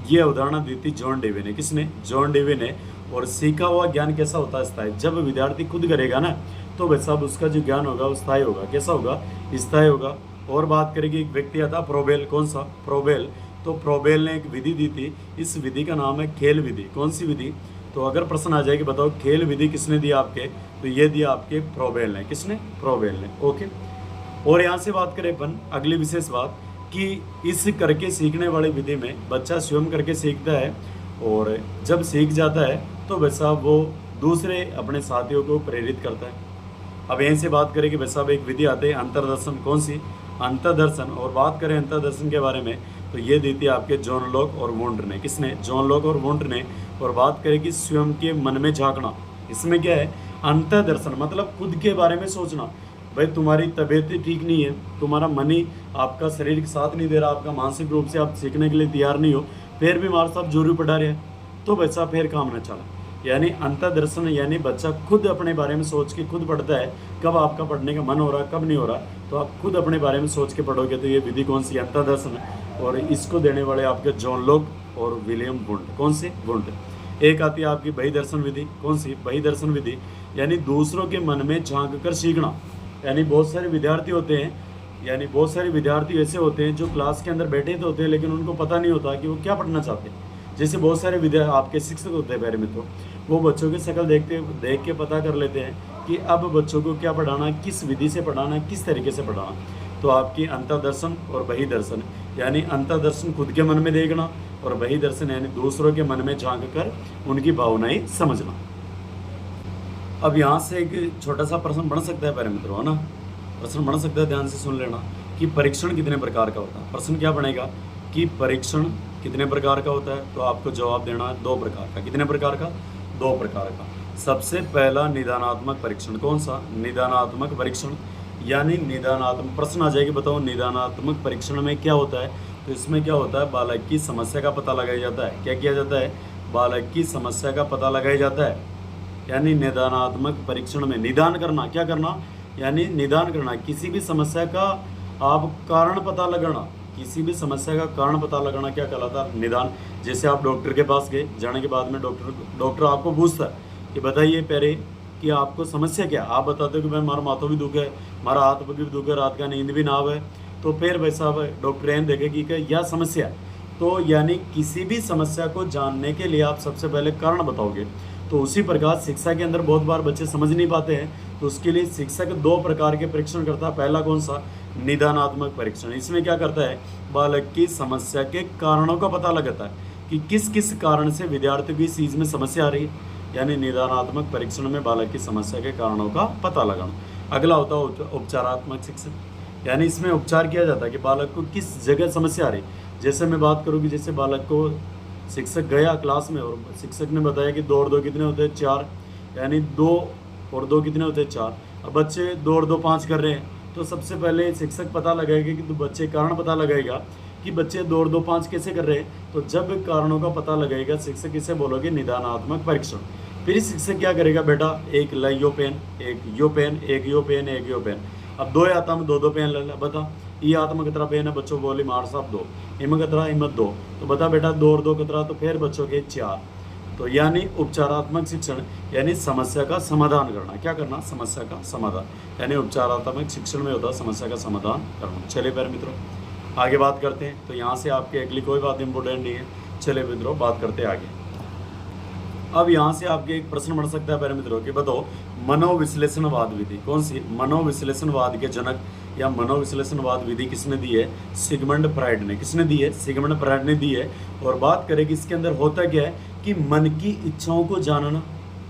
ये अवधारणा दी थी जॉन डेवी ने। किसने? जॉन डेवी ने। और सीखा हुआ ज्ञान कैसा होता है? स्थायी। जब विद्यार्थी खुद करेगा ना तो भाई साहब उसका जो ज्ञान होगा वो स्थायी होगा। कैसा होगा? स्थायी होगा। और बात करेंगे, एक व्यक्ति आता प्रोबेल। कौन सा? प्रोबेल। तो प्रोबेल ने एक विधि दी थी, इस विधि का नाम है खेल विधि। कौन सी विधि? तो अगर प्रश्न आ जाए कि बताओ खेल विधि किसने दिया आपके, तो ये दिया आपके प्रोबेल ने। किसने? प्रोबेल ने। ओके। और यहाँ से बात करें अपन अगली विशेष बात कि इस करके सीखने वाली विधि में बच्चा स्वयं करके सीखता है, और जब सीख जाता है तो भाई साहब वो दूसरे अपने साथियों को प्रेरित करता है। अब यहीं से बात करें कि भाई साहब एक विधि आती है अंतर्दर्शन। कौन सी? अंतर्दर्शन। और बात करें अंतर्दर्शन के बारे में तो ये दी थी आपके जॉन लॉक और वुंड ने। किसने? जॉन लॉक और वुंड ने। और बात करें कि स्वयं के मन में झांकना, इसमें क्या है? अंतर्दर्शन मतलब खुद के बारे में सोचना। भाई तुम्हारी तबीयत ठीक नहीं है, तुम्हारा मन ही आपका शरीर के साथ नहीं दे रहा, आपका मानसिक रूप से आप सीखने के लिए तैयार नहीं हो, फिर भी मार साहब जोरू पढ़ा रहे हैं, तो बच्चा फिर काम न चला। यानी अंतर्दर्शन यानी बच्चा खुद अपने बारे में सोच के खुद पढ़ता है। कब आपका पढ़ने का मन हो रहा, कब नहीं हो रहा, तो आप खुद अपने बारे में सोच के पढ़ोगे। तो ये विधि कौन सी? अंतर्दर्शन है। और इसको देने वाले आपके जॉन लॉक और विलियम वुंड। कौन से? वुंड। एक आती है आपकी बहिर्दर्शन विधि। कौन सी? बहिर्दर्शन विधि यानी दूसरों के मन में झांक कर सीखना। यानी बहुत सारे विद्यार्थी होते हैं, यानी बहुत सारे विद्यार्थी ऐसे होते हैं जो क्लास के अंदर बैठे तो होते हैं लेकिन उनको पता नहीं होता कि वो क्या पढ़ना चाहते हैं। जैसे बहुत सारे आपके शिक्षक होते हैं पहले में, तो वो बच्चों की शक्ल देख के पता कर लेते हैं कि अब बच्चों को क्या पढ़ाना, किस विधि से पढ़ाना, किस तरीके से पढ़ाना। तो आपकी अंतर्दर्शन और बहिर्दर्शन यानी अंतर्दर्शन खुद के मन में देखना, और बहिर्दर्शन यानी दूसरों के मन में झांक कर उनकी भावनाएं समझना। अब यहाँ से एक छोटा सा प्रश्न बन सकता है प्यारे मित्रों, है ना? प्रश्न बन सकता है, ध्यान से सुन लेना कि परीक्षण कितने प्रकार का होता है। प्रश्न क्या बनेगा कि परीक्षण कितने प्रकार का होता है, तो आपको जवाब देना है 2 प्रकार का। कितने प्रकार का? 2 प्रकार का। सबसे पहला निदानात्मक परीक्षण। कौन सा? निदानात्मक परीक्षण यानी निदानात्मक। प्रश्न आ जाएगी बताओ निदानात्मक परीक्षण में क्या होता है, तो इसमें क्या होता है? बालक की समस्या का पता लगाया जाता है। क्या किया जाता है? बालक की समस्या का पता लगाया जाता है। यानी निदानात्मक परीक्षण में निदान करना। क्या करना? यानी निदान करना, किसी भी समस्या का आप कारण पता लगाना। किसी भी समस्या का कारण पता लगाना क्या कहलाता है? निदान। जैसे आप डॉक्टर के पास गए, जाने के बाद में डॉक्टर आपको पूछता है कि बताइए पहले कि आपको समस्या क्या? आप बताते हो कि भाई हमारा माथा भी दुख है, हमारा हाथ भी दुख है, रात का नींद भी ना आवे, तो फिर भाई साहब डॉक्टर एन देखेगी कि यह समस्या है। तो यानी किसी भी समस्या को जानने के लिए आप सबसे पहले कारण बताओगे। तो उसी प्रकार शिक्षा के अंदर बहुत बार बच्चे समझ नहीं पाते हैं, तो उसके लिए शिक्षक 2 प्रकार के परीक्षण करता है। पहला कौन सा? निदानात्मक परीक्षण। इसमें क्या करता है? बालक की समस्या के कारणों का पता लगाता है कि किस किस कारण से विद्यार्थी की इस चीज़ में समस्या आ रही है। यानी निदानात्मक परीक्षण में बालक की समस्या के कारणों का पता लगाना। अगला होता है उपचारात्मक शिक्षण, यानी इसमें उपचार किया जाता है कि बालक को किस जगह समस्या आ रही। जैसे मैं बात करूँ कि जैसे बालक को शिक्षक गया क्लास में और शिक्षक ने बताया कि 2 और 2 कितने होते हैं? 4। यानी 2 और 2 कितने होते हैं? 4। अब बच्चे 2 और 2 5 कर रहे हैं, तो सबसे पहले शिक्षक पता लगाएगा कि तो बच्चे कारण पता लगाएगा कि बच्चे 2 और 2 5 कैसे कर रहे हैं। तो जब कारणों का पता लगाएगा शिक्षक, इसे बोलोगे निदानात्मक परीक्षण। फिर शिक्षक क्या करेगा? बेटा एक लाइयो पेन, एक यो पेन, एक यो पेन, एक यो पेन। अब 2 आता में 2 पेन ले ला। बता ये आत्म कतरा पेन है, बच्चों बोली मार साहब 2, हिम कतरा हिम्मत 2, तो बता बेटा 2 और 2 कतरा, तो फिर बच्चों के 4। तो यानी उपचारात्मक शिक्षण यानी समस्या का समाधान करना। क्या करना? समस्या का समाधान। यानी उपचारात्मक शिक्षण में होता है समस्या का समाधान करना। चलिए प्यारे मित्रों आगे बात करते हैं। तो यहाँ से आपके अगली कोई बात इंपॉर्टेंट नहीं है। चलिए मित्रों बात करते हैं आगे। अब यहाँ से आपके एक प्रश्न बन सकता है प्यारे मित्रों कि बताओ मनोविश्लेषणवाद विधि कौन सी? मनोविश्लेषणवाद के जनक या मनोविश्लेषणवाद विधि किसने दी है? सिगमंड फ्राइड ने। किसने दी है? सिगमंड फ्राइड ने दी है। और बात करें कि इसके अंदर होता क्या है कि मन की इच्छाओं को जानना।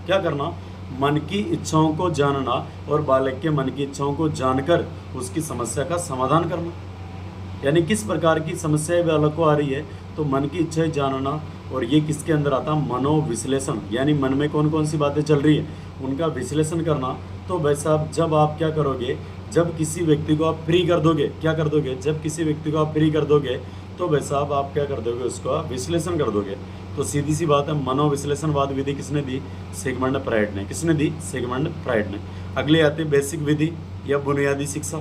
क्या करना? मन की इच्छाओं को जानना और बालक के मन की इच्छाओं को जानकर उसकी समस्या का समाधान करना। यानी किस प्रकार की समस्या बालक को आ रही है, तो मन की इच्छाएं जानना। और ये किसके अंदर आता? मनोविश्लेषण, यानी मन में कौन कौन सी बातें चल रही है उनका विश्लेषण करना। तो भाई साहब जब आप क्या करोगे, जब किसी व्यक्ति को आप फ्री कर दोगे, क्या कर दोगे? जब किसी व्यक्ति को आप फ्री कर दोगे तो भाई साहब आप क्या कर दोगे? उसका विश्लेषण कर दोगे। तो सीधी सी बात है मनोविश्लेषणवाद विधि किसने दी? सिगमंड फ्राइड ने। किसने दी? सिगमंड फ्राइड ने। अगली आती है बेसिक विधि या बुनियादी शिक्षा।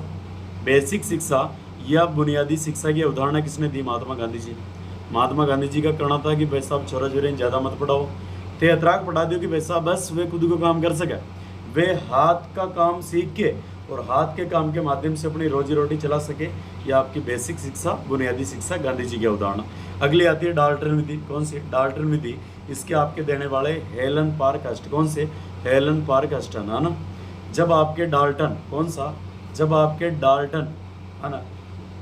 बेसिक शिक्षा यह बुनियादी शिक्षा की अवधारणा किसने दी? महात्मा गांधी जी ने। महात्मा गांधी जी का कहना था कि भाई साहब छोरा छोरी ज़्यादा मत पढ़ाओ, ते अतराक पढ़ा दो कि भाई साहब बस वे खुद को काम कर सके, वे हाथ का काम सीख के और हाथ के काम के माध्यम से अपनी रोजी रोटी चला सके। यह आपकी बेसिक शिक्षा, बुनियादी शिक्षा, गांधी जी की अवधारणा। अगली आती है डाल्टन विधि। कौन सी? डाल्टन विधि। इसके आपके देने वाले हेलन पार्कहर्स्ट। कौन से? हेलन पार्कहर्स्ट, है ना। जब आपके डाल्टन, कौन सा? जब आपके डाल्टन, है ना,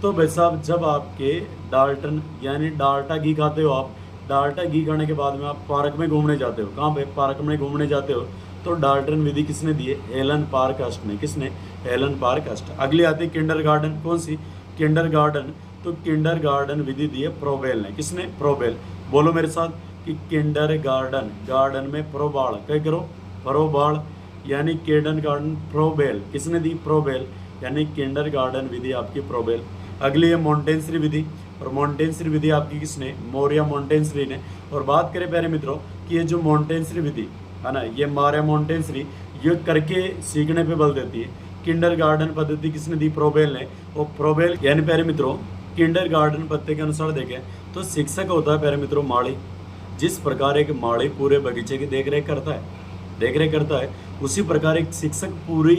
तो भाई साहब जब आपके डाल्टन यानी डाल्टा घी खाते हो आप, डाल्टा घी खाने के बाद में आप पार्क में घूमने जाते हो। कहाँ पे? पार्क में घूमने जाते हो, तो डाल्टन विधि किसने दी है? हेलन पार्कहर्स्ट ने। किसने? Helen Parkhurst. अगली आती है किंडरगार्टन। कौन सी? किंडरगार्टन। तो किंडरगार्टन विधि दी है प्रोबेल ने। किसने? प्रोबेल। बोलो मेरे साथ कि किंडरगार्टन, गार्डन में प्रोबाल, क्या करो? प्रोबाल, यानी किंडरगार्टन प्रोबेल किसने दी? प्रोबेल, यानी किंडरगार्टन विधि आपकी प्रोबेल। अगली है मॉन्टेसरी विधि, और मॉन्टेसरी विधि आपकी किसने? मोरिया मॉन्टेसरी ने। और बात करें प्यारे मित्रों कि ये जो मॉन्टेसरी विधि है ना, ये मारिया मॉन्टेसरी, ये करके सीखने पे बल देती है। किंडरगार्टन पद्धति किसने दी? प्रोबेल ने। और प्रोबेल यानी प्यारे मित्रों किंडरगार्टन पद्धति के अनुसार देखें तो शिक्षक होता है प्यारे मित्रों माली। जिस प्रकार एक माली पूरे बगीचे की देख रेख करता है, उसी प्रकार एक शिक्षक पूरी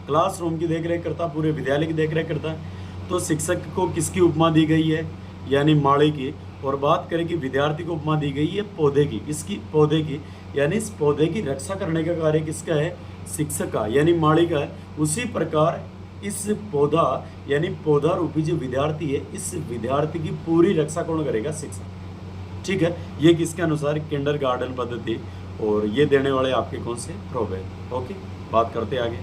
क्लासरूम की देख रेख करता है, पूरे विद्यालय की देख रेख करता है। तो शिक्षक को किसकी उपमा दी गई है? यानी माली की। और बात करें कि विद्यार्थी को उपमा दी गई है पौधे की। किसकी? पौधे की। यानी इस पौधे की रक्षा करने का कार्य किसका है? शिक्षक का, यानी माली का है। उसी प्रकार इस पौधा यानी पौधा रूपी जो विद्यार्थी है, इस विद्यार्थी की पूरी रक्षा कौन करेगा? शिक्षक। ठीक है, ये किसके अनुसार? किंडरगार्टन पद्धति। और ये देने वाले आपके कौन से? प्रोबेल। ओके, बात करते आगे।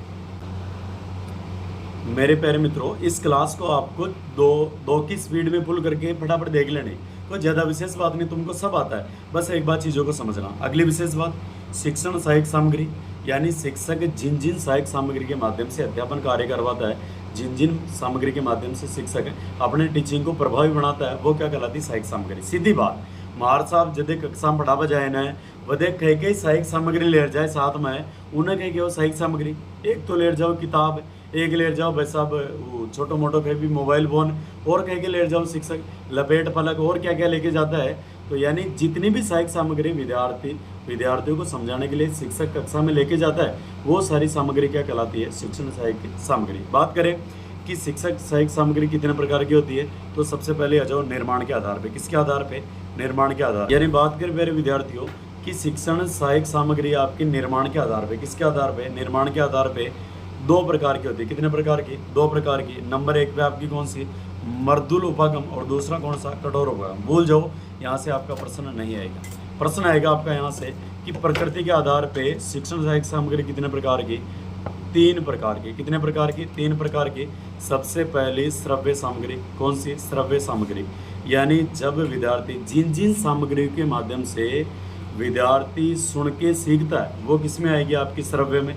मेरे प्यारे मित्रों, इस क्लास को आपको दो की स्पीड में पुल करके फटाफट देख लेने, कोई ज़्यादा विशेष बात नहीं, तुमको सब आता है, बस एक बात चीज़ों को समझना। अगली विशेष बात, शिक्षण सहायक सामग्री, यानी शिक्षक जिन जिन सहायक सामग्री के माध्यम से अध्यापन कार्य करवाता है, जिन जिन सामग्री के माध्यम से शिक्षक अपने टीचिंग को प्रभावी बनाता है, वो क्या कहलाती है? सहायक सामग्री। सीधी बात, मार साहब जदे कक्षा में पढ़ावा जाए ना, वदे कई सहायक सामग्री ले जाए साथ में, उन्हें कहीं वो सहायक सामग्री। एक तो ले जाओ किताब, एक ले जाओ भाई साहब छोटो मोटो कहीं भी मोबाइल फोन, और कहीं के ले जाओ शिक्षक लपेट फलक, और क्या क्या लेके जाता है। तो यानी जितनी भी सहायक सामग्री विद्यार्थियों को समझाने के लिए शिक्षक कक्षा में लेके जाता है, वो सारी सामग्री क्या कहलाती है? शिक्षण सहायक सामग्री। बात करें कि शिक्षक सहायक सामग्री कितने प्रकार की होती है, तो सबसे पहले आ जाओ निर्माण के आधार पे। किसके आधार पे? निर्माण के आधार। यानी बात करें मेरे विद्यार्थियों कि शिक्षण सहायक सामग्री आपकी निर्माण के आधार पे। किसके आधार पे? निर्माण के आधार पे दो प्रकार की होती है। कितने प्रकार की? दो प्रकार की। नंबर एक पे आपकी कौन सी? मर्दुल उपागम, और दूसरा कौन सा? कठोर उपागम। भूल जाओ, यहाँ से आपका प्रश्न नहीं आएगा। प्रश्न आएगा आपका यहाँ से कि प्रकृति के आधार पे शिक्षण सहायक सामग्री कितने प्रकार की? 3 प्रकार की। कितने प्रकार की? 3 प्रकार की। सबसे पहली श्रव्य सामग्री। कौन सी? श्रव्य सामग्री, यानी जब विद्यार्थी जिन जिन सामग्री के माध्यम से विद्यार्थी सुन के सीखता है, वो किस में आएगी? आपकी श्रव्य में।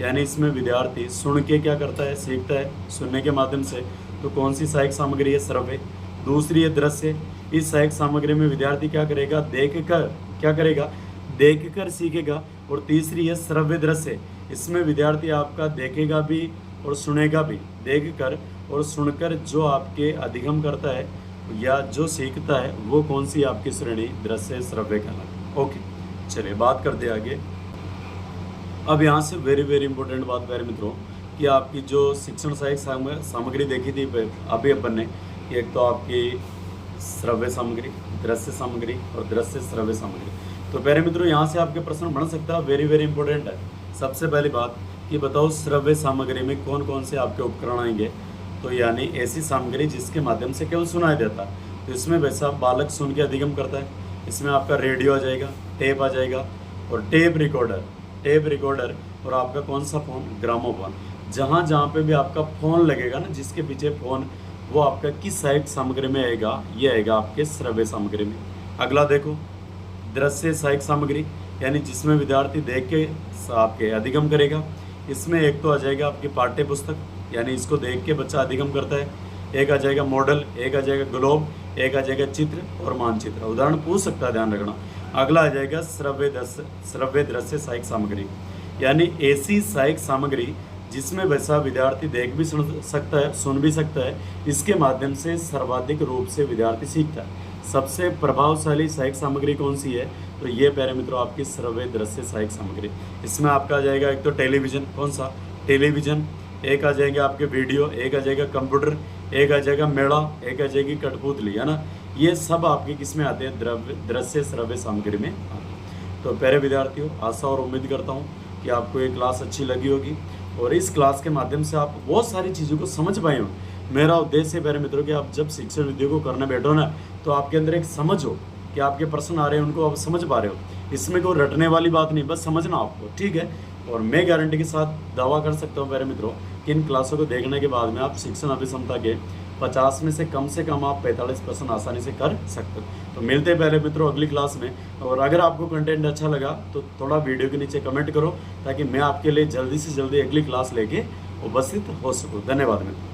यानी इसमें विद्यार्थी सुन के क्या करता है? सीखता है सुनने के माध्यम से। तो कौन सी सहायक सामग्री है? श्रव्य। दूसरी है दृश्य। इस सहायक सामग्री में विद्यार्थी क्या करेगा? देखकर क्या करेगा? देखकर सीखेगा। और तीसरी है श्रव्य दृश्य। इसमें विद्यार्थी आपका देखेगा भी और सुनेगा भी। देखकर और सुनकर जो आपके अधिगम करता है या जो सीखता है, वो कौन सी आपकी श्रेणी? दृश्य श्रव्य कहलाती है। ओके, चलिए बात करते हैं आगे। अब यहाँ से वेरी इंपॉर्टेंट बात प्यारे मित्रों कि आपकी जो शिक्षण सहायक सामग्री देखी थी अभी अपन ने, एक तो आपकी श्रव्य सामग्री, दृश्य सामग्री और दृश्य श्रव्य सामग्री। तो प्यारे मित्रों यहाँ से आपके प्रश्न बन सकता है, वेरी इंपॉर्टेंट है। सबसे पहली बात कि बताओ श्रव्य सामग्री में कौन कौन से आपके उपकरण आएंगे? तो यानी ऐसी सामग्री जिसके माध्यम से केवल सुनाई देता है। तो इसमें वैसा बालक सुन के अधिगम करता है। इसमें आपका रेडियो आ जाएगा, टेप आ जाएगा और टेप रिकॉर्डर और आपका कौन सा फ़ोन? ग्रामोफोन। जहाँ जहाँ पे भी आपका फ़ोन लगेगा ना, जिसके पीछे फ़ोन, वो आपका किस सहायक सामग्री में आएगा? ये आएगा आपके श्रव्य सामग्री में। अगला देखो, दृश्य सहायक सामग्री, यानी जिसमें विद्यार्थी देख के आपके अधिगम करेगा। इसमें एक तो आ जाएगा आपकी पाठ्य पुस्तक, यानी इसको देख के बच्चा अधिगम करता है। एक आ जाएगा मॉडल, एक आ जाएगा ग्लोब, एक आ जाएगा चित्र और मानचित्र। उदाहरण पूछ सकता है, ध्यान रखना। अगला आ जाएगा श्रव्य दृश्य सहायक सामग्री, यानी ऐसी सहायक सामग्री जिसमें वैसा विद्यार्थी देख भी सुन सकता है, सुन भी सकता है। इसके माध्यम से सर्वाधिक रूप से विद्यार्थी सीखता है। सबसे प्रभावशाली सहायक सामग्री कौन सी है? तो ये प्यारे मित्रों आपकी श्रव्य दृश्य सहायक सामग्री। इसमें आपका आ जाएगा एक तो टेलीविज़न, कौन सा? टेलीविज़न। एक आ जाएगा आपके वीडियो, एक आ जाएगा कंप्यूटर, एक आ जाएगा मेड़ा, एक आ जाएगी कठपुतली, है ना। ये सब आपके किस में आते हैं? दृश्य श्रव्य सामग्री में आते हैं। तो प्यारे विद्यार्थियों, आशा और उम्मीद करता हूँ कि आपको ये क्लास अच्छी लगी होगी और इस क्लास के माध्यम से आप बहुत सारी चीज़ों को समझ पाए हो। मेरा उद्देश्य है प्यारे मित्रों कि आप जब शिक्षण विद्या को करने बैठो ना, तो आपके अंदर एक समझ हो कि आपके प्रश्न आ रहे हैं उनको आप समझ पा रहे हो। इसमें कोई रटने वाली बात नहीं, बस समझना आपको, ठीक है। और मैं गारंटी के साथ दावा कर सकता हूँ प्यारे मित्रों कि इन क्लासों को देखने के बाद में आप शिक्षण अभिक्षमता के 50 में से कम आप 45 प्रश्न आसानी से कर सकते हो। तो मिलते हैं पहले मित्रों अगली क्लास में। और अगर आपको कंटेंट अच्छा लगा तो थोड़ा वीडियो के नीचे कमेंट करो, ताकि मैं आपके लिए जल्दी से जल्दी अगली क्लास लेके उपस्थित हो सकूँ। धन्यवाद मित्रों।